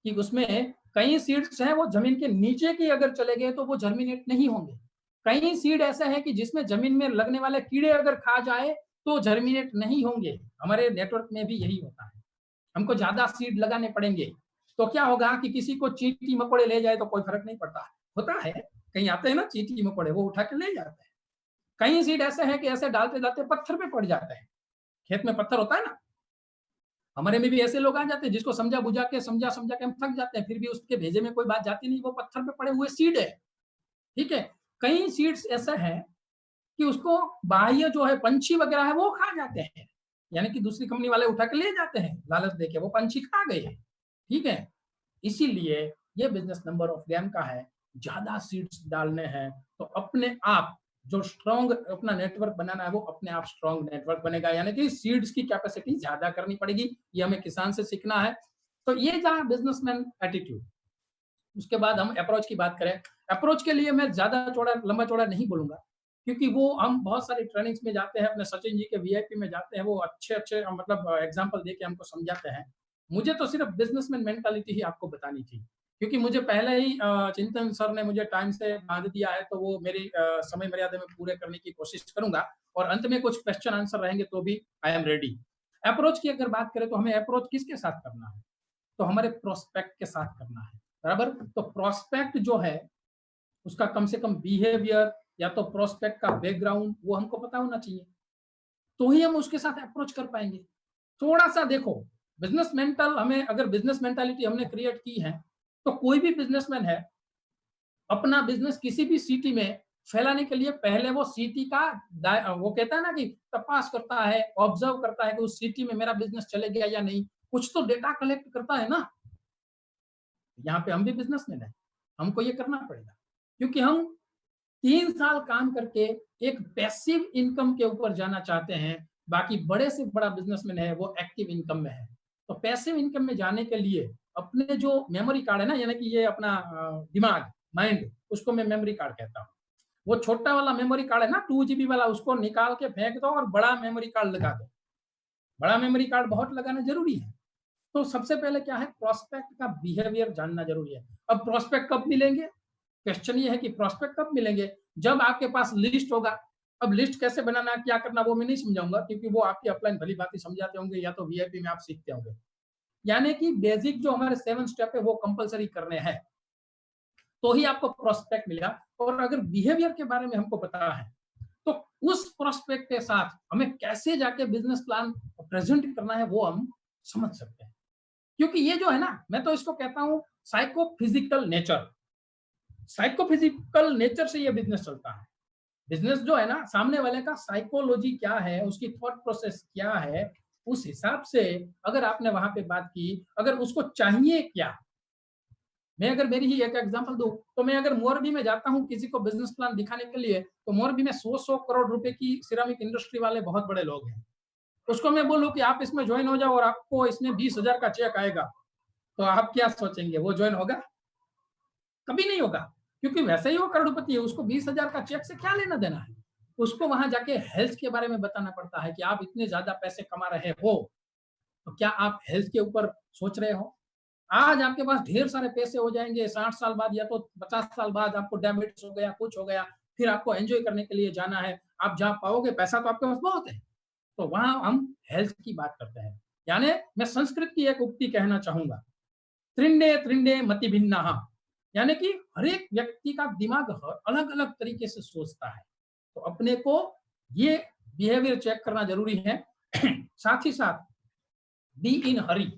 कि उसमें कई सीड्स हैं वो जमीन के नीचे की अगर चले गए तो वो जर्मिनेट नहीं होंगे। कई सीड ऐसे हैं कि जिसमें जमीन में लगने वाले कीड़े अगर खा जाए तो जर्मिनेट नहीं होंगे। हमारे नेटवर्क में भी यही होता है, हमको ज्यादा सीड लगाने पड़ेंगे। तो क्या होगा कि किसी को चींटी मकोड़े ले जाए तो कोई फर्क नहीं पड़ता, होता है कहीं आते हैं ना चींटी मकोड़े, वो उठा के ले जाते हैं। कई सीड ऐसे हैं कि ऐसे डालते डालते पत्थर पे पड़ जाते हैं। खेत में पत्थर होता है ना, हमारे में भी ऐसे लोग आ जाते हैं जिसको समझा बुझा के समझा समझा के हम थक जाते हैं, फिर भी उसके भेजे में कोई बात जाती नहीं, वो पत्थर पे पड़े हुए सीड है। ठीक है, कई सीड्स ऐसे हैं कि उसको बाह्य जो है पंछी वगैरह है वो खा जाते हैं, यानी कि दूसरी कंपनी वाले उठा के ले जाते हैं, लालच देके वो पंछी खा गए। ठीक है, इसीलिए ये बिजनेस नंबर ऑफ गेम का है। ज्यादा सीड्स डालने हैं तो अपने आप जो स्ट्रॉन्ग अपना नेटवर्क बनाना है वो अपने आप स्ट्रॉन्ग नेटवर्क बनेगा, यानी कि सीड्स की कैपेसिटी ज्यादा करनी पड़ेगी। ये हमें किसान से सीखना है। तो ये जहाँ बिजनेसमैन एटीट्यूड। उसके बाद हम अप्रोच की बात करें, अप्रोच के लिए मैं ज्यादा चौड़ा लंबा चौड़ा नहीं बोलूंगा, क्योंकि वो हम बहुत सारी ट्रेनिंग्स में जाते हैं, अपने सचिन जी के वीआईपी में जाते हैं, वो अच्छे अच्छे मतलब एग्जाम्पल देके हमको समझाते हैं। मुझे तो सिर्फ बिजनेसमैन मेंटालिटी ही आपको बतानी थी, क्योंकि मुझे पहले ही चिंतन सर ने मुझे टाइम से बांध दिया है, तो वो मेरी समय मर्यादा में पूरे करने की कोशिश करूंगा। और अंत में कुछ क्वेश्चन आंसर रहेंगे तो भी आई एम रेडी। अप्रोच की अगर बात करें तो हमें अप्रोच किसके साथ करना है, तो हमारे प्रोस्पेक्ट के साथ करना है, बराबर। तो प्रोस्पेक्ट जो है उसका कम से कम बिहेवियर या तो प्रोस्पेक्ट का बैकग्राउंड वो हमको पता होना चाहिए, तो ही हम उसके साथ अप्रोच कर पाएंगे। थोड़ा सा देखो, बिजनेस मेंटल हमें अगर बिजनेस मेंटालिटी हमने क्रिएट की है, तो कोई भी बिजनेसमैन है अपना बिजनेस किसी भी सिटी में फैलाने के लिए पहले वो सिटी का वो कहता है ना कि तपास करता है, ऑब्जर्व करता है कि उस सिटी में मेरा बिजनेस चले गया या नहीं, कुछ तो डेटा कलेक्ट करता है ना। यहाँ पे हम भी बिजनेसमैन है, हमको ये करना पड़ेगा, क्योंकि हम 3 साल काम करके एक पैसिव इनकम के ऊपर जाना चाहते हैं। बाकी बड़े से बड़ा बिजनेसमैन है वो एक्टिव इनकम में है। तो पैसिव इनकम में जाने के लिए अपने जो मेमोरी कार्ड है ना, यानी कि ये अपना दिमाग, माइंड, उसको मैं मेमोरी कार्ड कहता हूँ। वो छोटा वाला मेमोरी कार्ड है ना 2 GB वाला, उसको निकाल के फेंक दो और बड़ा मेमोरी कार्ड लगा दो। बड़ा मेमोरी कार्ड बहुत लगाना जरूरी है। तो सबसे पहले क्या है, प्रोस्पेक्ट का बिहेवियर जानना जरूरी है। अब प्रोस्पेक्ट कब मिलेंगे, क्वेश्चन ये है कि प्रोस्पेक्ट कब मिलेंगे, जब आपके पास लिस्ट होगा। अब लिस्ट कैसे बनाना, क्या करना, वो मैं नहीं समझाऊंगा, क्योंकि वो आपकी अपलाइन भली बात समझाते होंगे या तो वीआईपी में आप सीखते होंगे। यानी कि बेसिक जो हमारे 7 स्टेप है वो कंपलसरी करने हैं, तो ही आपको प्रोस्पेक्ट मिलेगा। और अगर बिहेवियर के बारे में हमको पता है तो उस प्रोस्पेक्ट के साथ हमें कैसे जाके बिजनेस प्लान प्रेजेंट करना है वो हम समझ सकते हैं। क्योंकि ये जो है ना, मैं तो इसको कहता हूं साइकोफिजिकल नेचर, साइकोफिजिकल नेचर से ये बिजनेस चलता है। बिजनेस जो है ना, सामने वाले का साइकोलॉजी क्या है, उसकी थॉट प्रोसेस क्या है, उस हिसाब से अगर आपने वहां पे बात की, अगर उसको चाहिए क्या। मैं अगर मेरी ही एक एग्जांपल दूं, तो मैं अगर मोरबी में जाता हूं किसी को बिजनेस प्लान दिखाने के लिए, तो मोरबी में 100 करोड़ रुपए की सिरामिक इंडस्ट्री वाले बहुत बड़े लोग हैं। उसको मैं बोलूं कि आप इसमें ज्वाइन हो जाओ और आपको इसमें 20,000 का चेक आएगा, तो आप क्या सोचेंगे, वो ज्वाइन होगा? कभी नहीं होगा, क्योंकि वैसे ही वो करोड़पति है, उसको 20,000 का चेक से क्या लेना देना है। उसको वहां जाके हेल्थ के बारे में बताना पड़ता है कि आप इतने ज्यादा पैसे कमा रहे हो, तो क्या आप हेल्थ के ऊपर सोच रहे हो? आज आपके पास ढेर सारे पैसे हो जाएंगे, 60 साल बाद या तो 50 साल बाद आपको डायबिटीज हो गया, कुछ हो गया, फिर आपको एंजॉय करने के लिए जाना है, आप जा पाओगे? पैसा तो आपके पास बहुत है। तो वहां हम हेल्थ की बात करते हैं। यानी मैं संस्कृत की एक उक्ति कहना चाहूंगा, त्रिंडे त्रिंडे मति भिन्ना, यानी कि हर एक व्यक्ति का दिमाग अलग अलग तरीके से सोचता है। तो अपने को ये बिहेवियर चेक करना जरूरी है। साथ ही साथ बी इन हरी,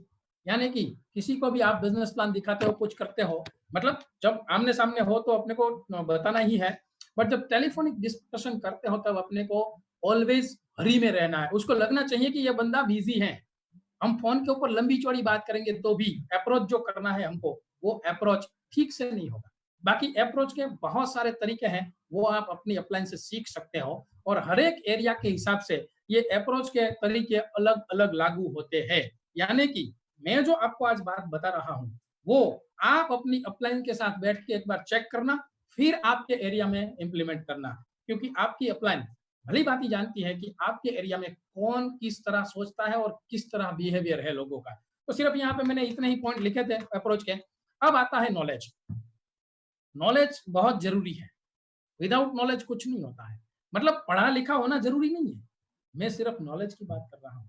यानी कि किसी को भी आप बिजनेस प्लान दिखाते हो, कुछ करते हो, मतलब जब आमने सामने हो तो अपने को बताना ही है, बट जब टेलीफोनिक डिस्कशन करते हो तब अपने को ऑलवेज हरी में रहना है। उसको लगना चाहिए कि ये बंदा बिजी है। हम फोन के ऊपर लंबी चौड़ी बात करेंगे तो भी अप्रोच जो करना है हमको, वो अप्रोच ठीक से नहीं होगा। बाकी अप्रोच के बहुत सारे तरीके हैं, वो आप अपनी अपलाइन से सीख सकते हो, और हर एक एरिया के हिसाब से ये अप्रोच के तरीके अलग अलग लागू होते हैं। यानी कि मैं जो आपको आज बात बता रहा हूं, वो आप अपनी अपलाइन के साथ बैठ के एक बार चेक करना, फिर आपके एरिया में इंप्लीमेंट करना। क्योंकि आपकी अपलाइन भली बात जानती है कि आपके एरिया में कौन किस तरह सोचता है और किस तरह बिहेवियर है लोगों का। तो सिर्फ यहाँ पे मैंने इतने ही पॉइंट लिखे थे अप्रोच के। अब आता है नॉलेज। नॉलेज बहुत जरूरी है, विदाउट नॉलेज कुछ नहीं होता है। मतलब पढ़ा लिखा होना जरूरी नहीं है, मैं सिर्फ नॉलेज की बात कर रहा हूँ।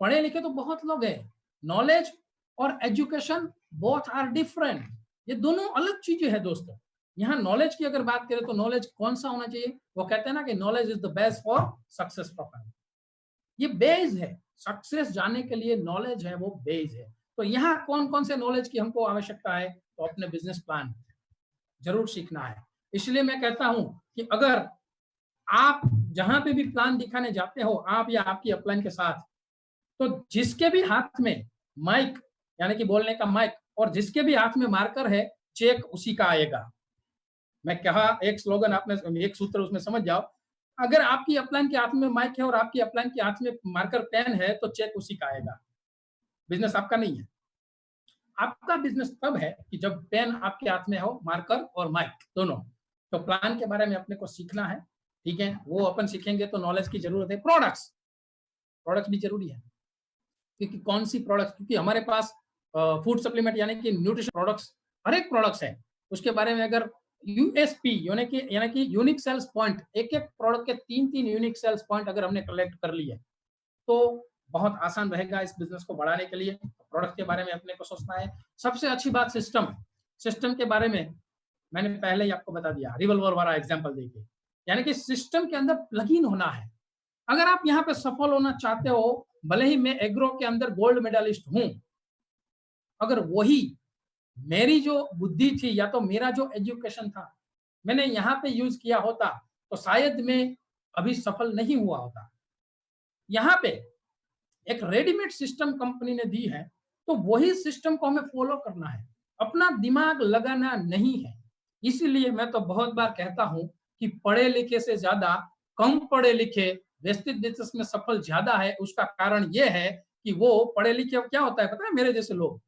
पढ़े लिखे तो बहुत लोग हैं। नॉलेज और एजुकेशन बोथ आर डिफरेंट, ये दोनों अलग चीजें हैं दोस्तों। यहाँ नॉलेज की अगर बात करें तो नॉलेज कौन सा होना चाहिए, वो कहते हैं ना कि knowledge is the base for success profile. ये बेस है, सक्सेस जाने के लिए नॉलेज है, वो बेस है। तो यहाँ कौन कौन से नॉलेज की हमको आवश्यकता है, तो अपने बिजनेस प्लान जरूर सीखना है। इसलिए मैं कहता हूं कि अगर आप जहां पे भी प्लान दिखाने जाते हो, आप या आपकी अपलाइन के साथ, तो जिसके भी हाथ में माइक, यानी कि बोलने का माइक, और जिसके भी हाथ में मार्कर है, चेक उसी का आएगा। मैं कहा एक स्लोगन, आपने एक सूत्र उसमें समझ जाओ। अगर आपकी अपलाइन के हाथ में माइक है और आपकी अपलाइन के हाथ में मार्कर पेन है, तो चेक उसी का आएगा, बिजनेस आपका नहीं है। आपका बिजनेस तब है कि जब पेन आपके हाथ में हो, मार्कर और माइक दोनों। तो प्लान के बारे में अपने को सीखना है, ठीक है, वो अपन सीखेंगे तो नॉलेज की जरूरत है। प्रोडक्ट्स, प्रोडक्ट्स भी जरूरी है, क्योंकि कौन सी प्रोडक्ट्स, क्योंकि हमारे पास फूड सप्लीमेंट यानी कि न्यूट्रिशन प्रोडक्ट्स, हर एक प्रोडक्ट्स है, उसके बारे में अगर यूएसपी यानी कि यूनिक सेल्स पॉइंट, एक एक प्रोडक्ट के 3-3 यूनिक सेल्स पॉइंट अगर हमने कलेक्ट कर लिए तो बहुत आसान रहेगा इस बिजनेस को बढ़ाने के लिए। प्रोडक्ट के बारे में अपने को सोचना है। सबसे अच्छी बात सिस्टम, सिस्टम के बारे में मैंने पहले ही आपको बता दिया, रिवॉल्वर वाला एग्जांपल देके, यानी कि सिस्टम के अंदर प्लग इन होना है। अगर आप यहाँ पे सफल होना चाहते हो, भले ही मैं एग्रो के अंदर गोल्ड मेडलिस्ट हूं, अगर वही मेरी जो बुद्धि थी या तो मेरा जो एजुकेशन था मैंने यहाँ पे यूज किया होता, तो शायद मैं अभी सफल नहीं हुआ होता। यहाँ पे एक रेडीमेड सिस्टम कंपनी ने दी है, तो वही सिस्टम को हमें फॉलो करना है, अपना दिमाग लगाना नहीं है। इसीलिए मैं तो बहुत बार कहता हूं कि पढ़े लिखे से ज्यादा कम पढ़े लिखे व्यवस्थित बिजनेस में सफल ज्यादा है। उसका कारण यह है कि वो पढ़े लिखे, क्या होता है पता है, मेरे जैसे लोग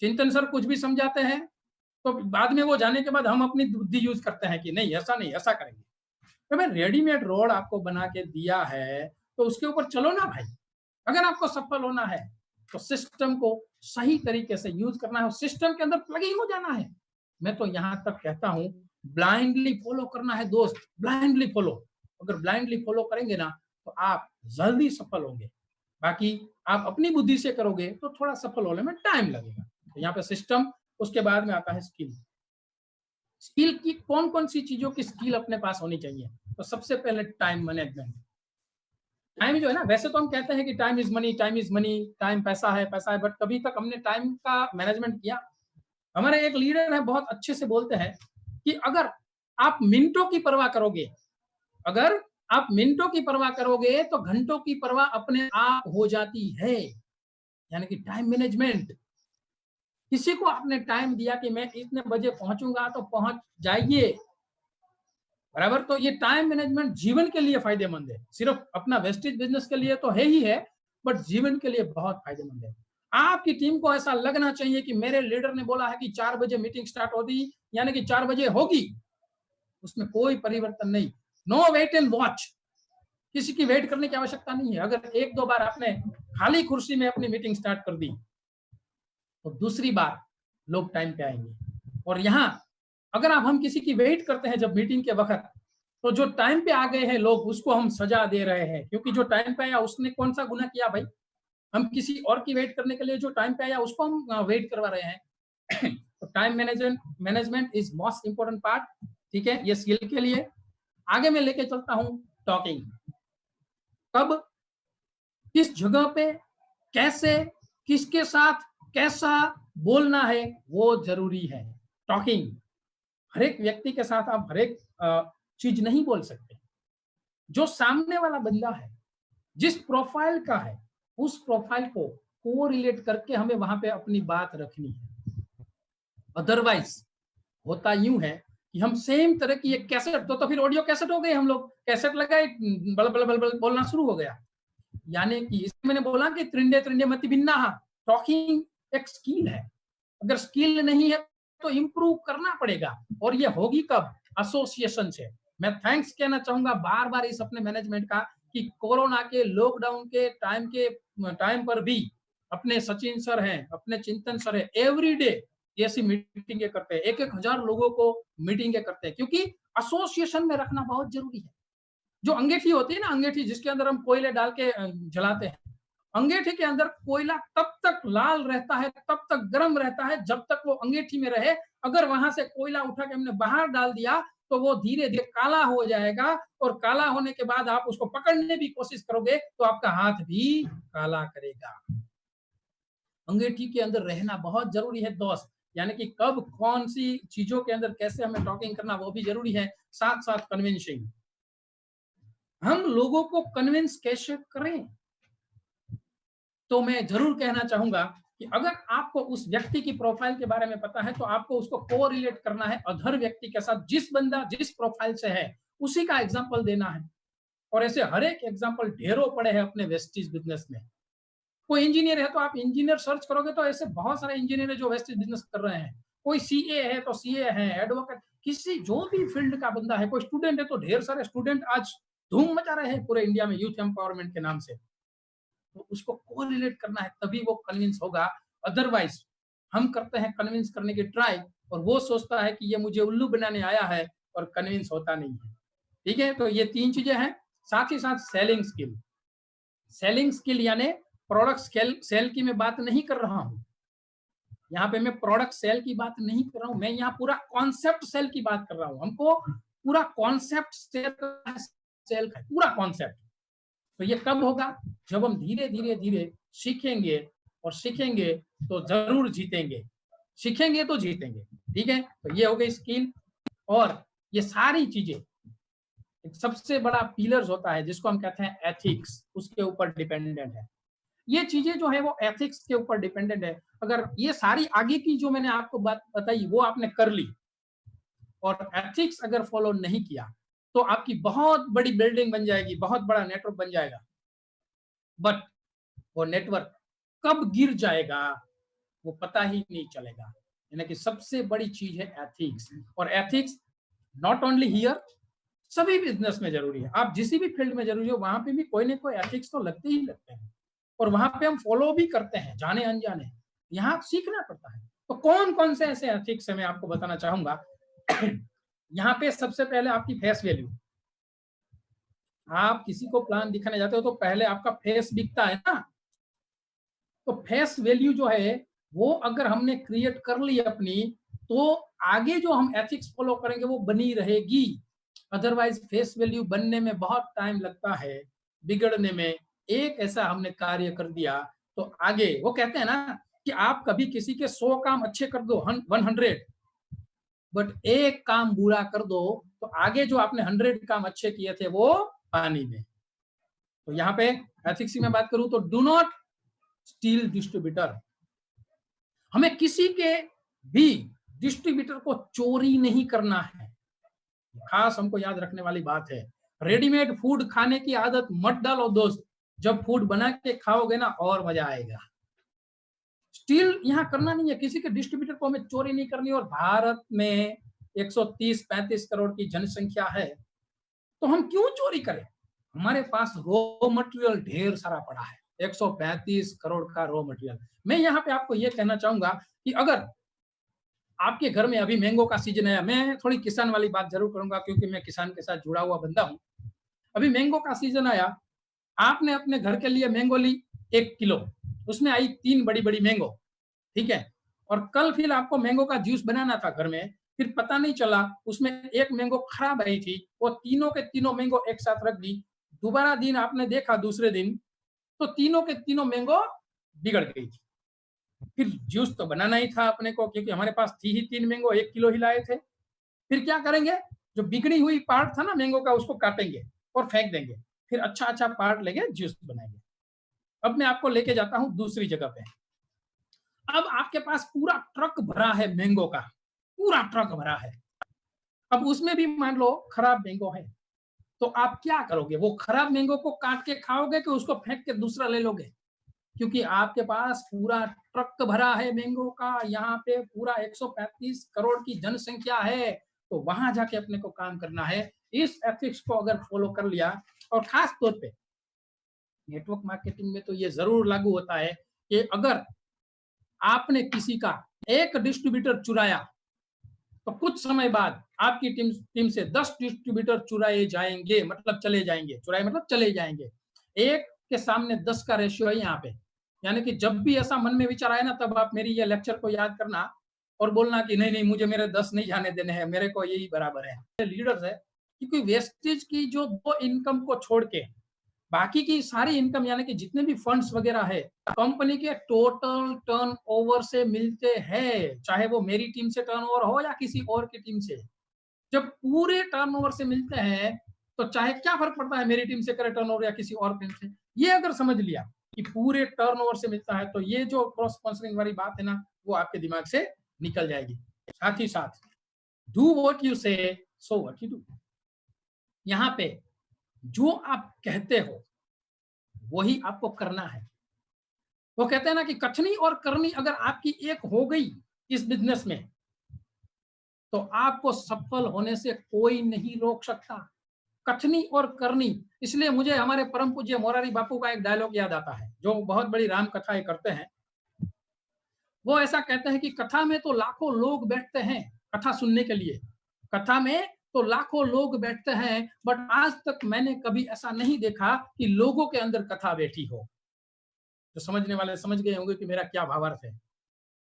चिंतन सर कुछ भी समझाते हैं तो बाद में वो जाने के बाद हम अपनी बुद्धि यूज करते हैं कि नहीं ऐसा नहीं, ऐसा करेंगे। तो मैं रेडीमेड रोड आपको बना के दिया है, तो उसके ऊपर चलो ना भाई। अगर आपको सफल होना है तो सिस्टम को सही तरीके से यूज करना है, सिस्टम के अंदर प्लगिंग हो जाना है। मैं तो यहां तक कहता हूं, ब्लाइंडली फॉलो करना है दोस्त, ब्लाइंडली फॉलो। अगर ब्लाइंडली फॉलो करेंगे ना तो आप जल्दी सफल होंगे। बाकी आप अपनी बुद्धि से करोगे तो थोड़ा सफल होने में टाइम लगेगा। तो यहाँ पे सिस्टम, उसके बाद में आता है स्किल। स्किल की कौन कौन सी चीजों की स्किल अपने पास होनी चाहिए, तो सबसे पहले टाइम मैनेजमेंट। टाइम जो है ना, वैसे तो हम कहते हैं कि time is money, time is money, time पैसा है, पैसा है, बट कभी तक हमने टाइम का मैनेजमेंट किया? हमारे एक लीडर है, बहुत अच्छे से बोलते हैं कि अगर आप मिनटों की परवाह करोगे, अगर आप मिनटों की परवाह करोगे तो घंटों की परवाह अपने आप हो जाती है। यानी कि टाइम मैनेजमेंट, किसी को आपने टाइम दिया कि मैं इतने बजे पहुंचूंगा तो पहुंच जाइए, बराबर। तो ये टाइम मैनेजमेंट जीवन के लिए फायदेमंद है, सिर्फ अपना वेस्टेज बिजनेस के लिए तो है ही है, बट जीवन के लिए बहुत फायदेमंद है। आपकी टीम को ऐसा लगना चाहिए कि मेरे लीडर ने बोला है कि 4 बजे मीटिंग स्टार्ट होती, यानी कि 4 बजे होगी, उसमें कोई परिवर्तन नहीं। नो वेट एंड वॉच, किसी की वेट करने की आवश्यकता नहीं है। अगर 1-2 बार आपने खाली कुर्सी में अपनी मीटिंग स्टार्ट कर दी तो दूसरी बार लोग टाइम पे आएंगे। और यहाँ अगर हम किसी की वेट करते हैं जब मीटिंग के वक्त, तो जो टाइम पे आ गए हैं लोग, उसको हम सजा दे रहे हैं, क्योंकि जो टाइम पे आया उसने कौन सा गुनाह किया भाई? हम किसी और की वेट करने के लिए जो टाइम पे आया उसको हम वेट करवा रहे हैं। तो time management is most important part, ठीक है, ये स्किल के लिए। आगे मैं लेके चलता हूं टॉकिंग। कब, किस जगह पे, कैसे, किसके साथ कैसा बोलना है वो जरूरी है। टॉकिंग, हर एक व्यक्ति के साथ आप हर एक चीज नहीं बोल सकते। जो सामने वाला बंदा है, जिस प्रोफाइल का है, उस प्रोफाइल को कोरिलेट करके हमें वहां पे अपनी बात रखनी है। अदरवाइज होता यूं है कि हम सेम तरह की एक कैसेट, तो फिर ऑडियो कैसेट हो गई, हम लोग कैसेट लगाए, बल बल बल बल बोलना शुरू हो गया। यानी कि इसमें मैंने बोला कि त्रिंडे त्रिंडे मति भिन्ना, टॉकिंग एक स्किल है। अगर स्किल नहीं है तो इंप्रूव करना पड़ेगा, और ये होगी कब? एसोसिएशन से। मैं थैंक्स कहना चाहूंगा बार बार इस अपने मैनेजमेंट का कि कोरोना के लॉकडाउन के टाइम पर भी अपने सचिन सर हैं, अपने चिंतन सर है, एवरीडे ऐसी मीटिंगें करते हैं, 1,000 लोगों को मीटिंगें करते हैं, क्योंकि एसोसिएशन में रखना बहुत जरूरी है। जो अंगीठी होती है ना, अंगीठी जिसके अंदर हम कोयले डाल के जलाते हैं, अंगीठी के अंदर कोयला तब तक लाल रहता है, तब तक गर्म रहता है जब तक वो अंगीठी में रहे। अगर वहां से कोयला उठा के हमने बाहर डाल दिया तो वो धीरे धीरे काला हो जाएगा, और काला होने के बाद आप उसको पकड़ने की कोशिश करोगे तो आपका हाथ भी काला करेगा। अंगीठी के अंदर रहना बहुत जरूरी है दोस्त। यानी कि कब कौन सी चीजों के अंदर कैसे हमें टॉकिंग करना वो भी जरूरी है। साथ साथ कन्विंसिंग, हम लोगों को कन्विंस कैसे करें? तो मैं जरूर कहना चाहूंगा कि अगर आपको उस व्यक्ति की प्रोफाइल के बारे में पता है तो आपको उसको कोरिलेट करना है अदर व्यक्ति के साथ। जिस बंदा जिस प्रोफाइल से है उसी का एग्जांपल देना है। और ऐसे हर एक एग्जांपल ढेरों पड़े हैं अपने वेस्टेज बिजनेस में। कोई इंजीनियर है तो आप इंजीनियर सर्च करोगे तो ऐसे बहुत सारे इंजीनियर है जो वेस्टेज बिजनेस कर रहे हैं। कोई सीए है तो सीए है, एडवोकेट, किसी जो भी फील्ड का बंदा है। कोई स्टूडेंट है तो ढेर सारे स्टूडेंट आज धूम मचा रहे हैं पूरे इंडिया में यूथ एम्पावरमेंट के नाम से। तो उसको कोरिलेट करना है, तभी वो कन्विंस होगा। अदरवाइज हम करते हैं कन्विंस करने की ट्राई, और वो सोचता है कि ये मुझे उल्लू बनाने आया है, और कन्विंस होता नहीं है। ठीक है, तो ये 3 चीजें हैं। साथ ही साथ सेलिंग स्किल। सेलिंग स्किल यानी प्रोडक्ट सेल की मैं बात नहीं कर रहा हूं। यहाँ पे मैं प्रोडक्ट सेल की बात नहीं कर रहा हूं, मैं यहाँ पूरा कॉन्सेप्ट सेल की बात कर रहा हूं। हमको पूरा कॉन्सेप्ट सेल का पूरा कॉन्सेप्ट। तो ये कब होगा? जब हम धीरे धीरे धीरे सीखेंगे, और सीखेंगे तो जरूर जीतेंगे। सीखेंगे तो जीतेंगे। ठीक है, तो ये हो गई स्किल। और ये सारी चीजें एक सबसे बड़ा पिलर्स होता है जिसको हम कहते हैं एथिक्स, उसके ऊपर डिपेंडेंट है। ये चीजें जो है वो एथिक्स के ऊपर डिपेंडेंट है। अगर ये सारी आगे की जो मैंने आपको बात बताई वो आपने कर ली, और एथिक्स अगर फॉलो नहीं किया, तो आपकी बहुत बड़ी बिल्डिंग बन जाएगी, बहुत बड़ा नेटवर्क बन जाएगा, बट वो नेटवर्क कब गिर जाएगा वो पता ही नहीं चलेगा। यानी कि सबसे बड़ी चीज है एथिक्स। और एथिक्स नॉट ओनली हियर, सभी बिजनेस में जरूरी है। आप जिस भी फील्ड में जरूरी हो वहां पे भी कोई ना कोई एथिक्स तो लगते ही लगते हैं, और वहां पे हम फॉलो भी करते हैं जाने अनजाने। यहाँ सीखना पड़ता है। तो कौन कौन से ऐसे एथिक्स है मैं आपको बताना चाहूंगा। यहाँ पे सबसे पहले आपकी फेस वैल्यू। आप किसी को प्लान दिखाने जाते हो तो पहले आपका फेस दिखता है ना। तो फेस वैल्यू जो है वो अगर हमने क्रिएट कर ली अपनी, तो आगे जो हम एथिक्स फॉलो करेंगे वो बनी रहेगी। अदरवाइज फेस वैल्यू बनने में बहुत टाइम लगता है, बिगड़ने में। एक ऐसा हमने कार्य कर दिया तो आगे, वो कहते हैं ना कि आप कभी किसी के 100 काम अच्छे कर दो, 100, बट एक काम बुरा कर दो तो आगे जो आपने 100 काम अच्छे किए थे वो पानी में। तो यहाँ पे एथिक्स की मैं बात करूं तो डू नॉट स्टील डिस्ट्रीब्यूटर। हमें किसी के भी डिस्ट्रीब्यूटर को चोरी नहीं करना है। खास हमको याद रखने वाली बात है। रेडीमेड फूड खाने की आदत मत डालो दोस्त। जब फूड बना के खाओगे ना और मजा आएगा। स्टील यहाँ करना नहीं है, किसी के डिस्ट्रीब्यूटर को हमें चोरी नहीं करनी। और भारत में 130-135 करोड़ की जनसंख्या है, तो हम क्यों चोरी करें? हमारे पास रॉ मटेरियल ढेर सारा पड़ा है, 135 करोड़ का रॉ मटेरियल। मैं यहाँ पे आपको ये कहना चाहूंगा कि अगर आपके घर में अभी मैंगो का सीजन है, मैं थोड़ी किसान वाली बात जरूर करूंगा क्योंकि मैं किसान के साथ जुड़ा हुआ बंदा हूं। अभी मैंगो का सीजन आया, आपने अपने घर के लिए मैंगो ली 1 किलो, उसमें आई 3 बड़ी-बड़ी मैंगो, ठीक है? और कल फिर आपको मैंगो का जूस बनाना था घर में, फिर पता नहीं चला उसमें एक मैंगो खराब आई थी, वो तीनों के तीनों मैंगो एक साथ रख दी। दोबारा दिन आपने देखा दूसरे दिन, तो तीनों के तीनों मैंगो बिगड़ गई थी। फिर जूस तो बनाना ही था अपने को, क्योंकि हमारे पास थी ही 3 मैंगो, 1 किलो ही लाए थे। फिर क्या करेंगे, जो बिगड़ी हुई पार्ट था ना मैंगो का, उसको काटेंगे और फेंक देंगे। फिर अच्छा-अच्छा पार्ट लेके जूस बनाएंगे। अब मैं आपको लेके जाता हूँ दूसरी जगह पे। अब आपके पास पूरा ट्रक भरा है मैंगो का, पूरा ट्रक भरा है। अब उसमें भी मान लो खराब मैंगो है, तो आप क्या करोगे? वो खराब मैंगो को काट के खाओगे कि उसको फेंक के दूसरा ले लोगे? क्योंकि आपके पास पूरा ट्रक भरा है मैंगो का, यहाँ पे पूरा 135 करोड़ की जनसंख्या है, तो वहां जाके अपने को काम करना है। इस एथिक्स को अगर फॉलो कर लिया, और खास तौर पे नेटवर्क मार्केटिंग में तो ये जरूर लागू होता है कि अगर आपने किसी का एक डिस्ट्रीब्यूटर चुराया, तो कुछ समय बाद आपकी टीम से 10 डिस्ट्रीब्यूटर चुराए जाएंगे, मतलब चले जाएंगे। चुराए मतलब चले जाएंगे। 1 के सामने 10 का रेशियो है यहाँ पे। यानी कि जब भी ऐसा मन में विचार आए ना, तब आप मेरी ये लेक्चर को याद करना और बोलना कि नहीं नहीं, मुझे मेरे 10 नहीं जाने देने हैं, मेरे को यही बराबर है। लीडर्स है, क्योंकि वेस्टेज की जो 2 इनकम को छोड़ के बाकी की सारी इनकम, यानी कि जितने भी फंड्स वगैरह है, कंपनी के टोटल टर्नओवर से मिलते हैं, चाहे वो मेरी टीम से टर्नओवर हो या किसी और की टीम से। जब पूरे टर्नओवर से मिलते हैं, तो चाहे क्या फर्क पड़ता है मेरी टीम से करे टर्नओवर या किसी और टीम से। ये अगर समझ लिया कि पूरे टर्नओवर से मिलता है, तो ये जो क्रॉस स्पॉन्सरिंग वाली बात है ना, वो आपके दिमाग से निकल जाएगी। साथ ही साथ डू व्हाट यू से, सो व्हाट यू डू। यहाँ पे जो आप कहते हो वही आपको करना है। वो कहते हैं ना कि कथनी और करनी अगर आपकी एक हो गई इस बिजनेस में, तो आपको सफल होने से कोई नहीं रोक सकता। कथनी और करनी। इसलिए मुझे हमारे परम पूज्य मोरारी बापू का एक डायलॉग याद आता है, जो बहुत बड़ी राम कथाएं करते हैं। वो ऐसा कहते हैं कि कथा में तो लाखों लोग बैठते हैं कथा सुनने के लिए, कथा में तो लाखों लोग बैठते हैं, बट आज तक मैंने कभी ऐसा नहीं देखा कि लोगों के अंदर कथा बैठी हो। जो समझने वाले समझ गए होंगे कि मेरा क्या भावार्थ है।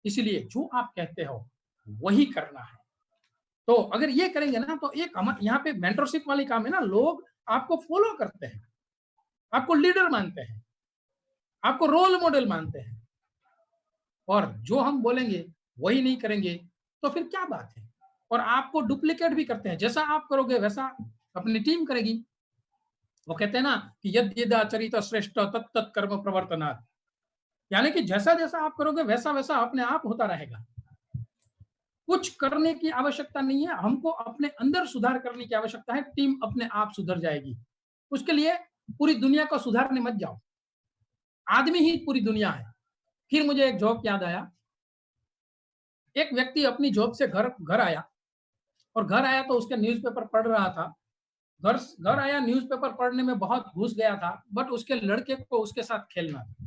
इसीलिए जो आप कहते हो वही करना है। तो अगर ये करेंगे ना, तो एक हम यहाँ पे मेंटरशिप वाली काम है ना, लोग आपको फॉलो करते हैं, आपको लीडर मानते हैं, आपको रोल मॉडल मानते हैं, और जो हम बोलेंगे वही नहीं करेंगे, तो फिर क्या बात है। और आपको डुप्लीकेट भी करते हैं, जैसा आप करोगे वैसा अपनी टीम करेगी। वो कहते हैं ना कि यद यदाचरित श्रेष्ठ तत् तत् कर्म प्रवर्तनात्, यानी कि जैसा जैसा आप करोगे वैसा वैसा अपने आप होता रहेगा। कुछ करने की आवश्यकता नहीं है, हमको अपने अंदर सुधार करने की आवश्यकता है, टीम अपने आप सुधर जाएगी। उसके लिए पूरी दुनिया को सुधारने मत जाओ, आदमी ही पूरी दुनिया है। फिर मुझे एक जोक याद आया। एक व्यक्ति अपनी जॉब से घर घर आया, और घर आया तो उसके न्यूज़पेपर पढ़ रहा था। घर घर आया, न्यूज़पेपर पढ़ने में बहुत घुस गया था, बट उसके लड़के को उसके साथ खेलना था।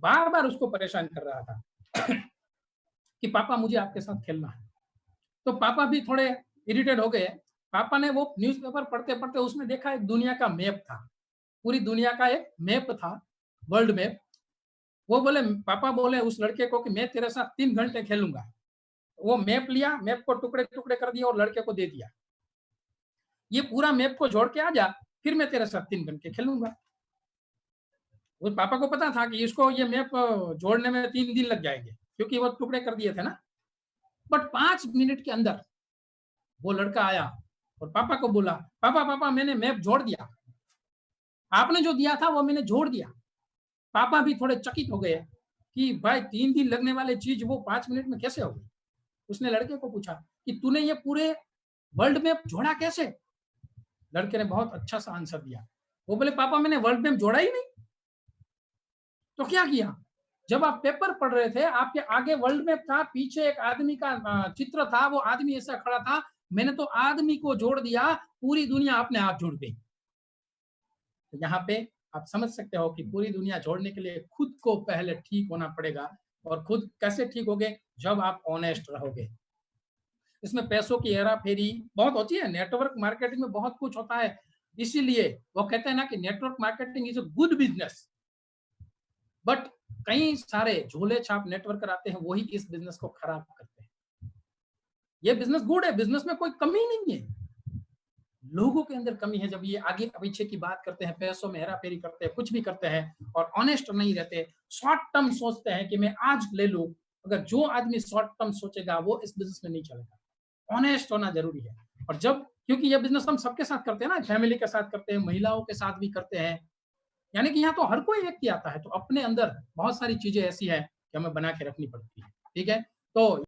बार बार उसको परेशान कर रहा था कि पापा मुझे आपके साथ खेलना है। तो पापा भी थोड़े इरिटेट हो गए। पापा ने वो न्यूज़पेपर पढ़ते पढ़ते उसमें देखा एक दुनिया का मैप था, पूरी दुनिया का एक मैप था, वर्ल्ड मैप। वो बोले, पापा बोले उस लड़के को कि मैं तेरे साथ 3 घंटे खेलूंगा। वो मैप लिया, मैप को टुकड़े टुकड़े कर दिया और लड़के को दे दिया, ये पूरा मैप को जोड़ के आ जा, फिर मैं तेरे साथ 3 घंटे खेलूंगा। वो पापा को पता था कि इसको ये मैप जोड़ने में 3 दिन लग जाएंगे, क्योंकि वो टुकड़े कर दिए थे ना। बट 5 मिनट के अंदर वो लड़का आया और पापा को बोला, पापा पापा मैंने मैप जोड़ दिया, आपने जो दिया था वो मैंने जोड़ दिया। पापा भी थोड़े चकित हो गए कि भाई 3 दिन लगने वाली चीज वो 5 मिनट में कैसे हो गई। उसने लड़के को पूछा कि तूने ये पूरे वर्ल्ड मैप जोड़ा कैसे। लड़के ने बहुत अच्छा सा आंसर दिया। वो बोले, पापा मैंने वर्ल्ड मैप जोड़ा ही नहीं। तो क्या किया, जब आप पेपर पढ़ रहे थे आपके आगे वर्ल्ड मैप था, पीछे एक आदमी का चित्र था, वो आदमी ऐसा खड़ा था, मैंने तो आदमी को जोड़ दिया, पूरी दुनिया अपने आप जुड़ गई। तो यहाँ पे आप समझ सकते हो कि पूरी दुनिया जोड़ने के लिए खुद को पहले ठीक होना पड़ेगा। और खुद कैसे ठीक होगे, जब आप ऑनेस्ट रहोगे। इसमें पैसों की हेरा फेरी बहुत होती है, नेटवर्क मार्केटिंग में बहुत कुछ होता है। इसीलिए वो कहते हैं ना कि network marketing is a good business. But कई सारे झोले छाप नेटवर्कर आते हैं, वही इस बिजनेस को खराब करते हैं। ये बिजनेस गुड है, बिजनेस में कोई कमी नहीं है, लोगों के अंदर कमी है। जब ये आगे पीछे की बात करते हैं, पैसों में हेरा फेरी करते हैं, कुछ भी करते हैं और ऑनेस्ट नहीं रहते, शॉर्ट टर्म सोचते हैं कि मैं आज ले लूं। अगर जो आदमी शॉर्ट टर्म सोचेगा वो इस बिजनेस में नहीं चलेगा। ऑनेस्ट होना जरूरी है। और जब, क्योंकि ये बिजनेस हम सबके साथ करते हैं ना, फैमिली के साथ करते हैं, महिलाओं के साथ भी करते हैं, यानी कि यहाँ तो हर कोई व्यक्ति आता है, तो अपने अंदर बहुत सारी चीजें ऐसी है कि हमें बना के रखनी पड़ती है। ठीक है, तो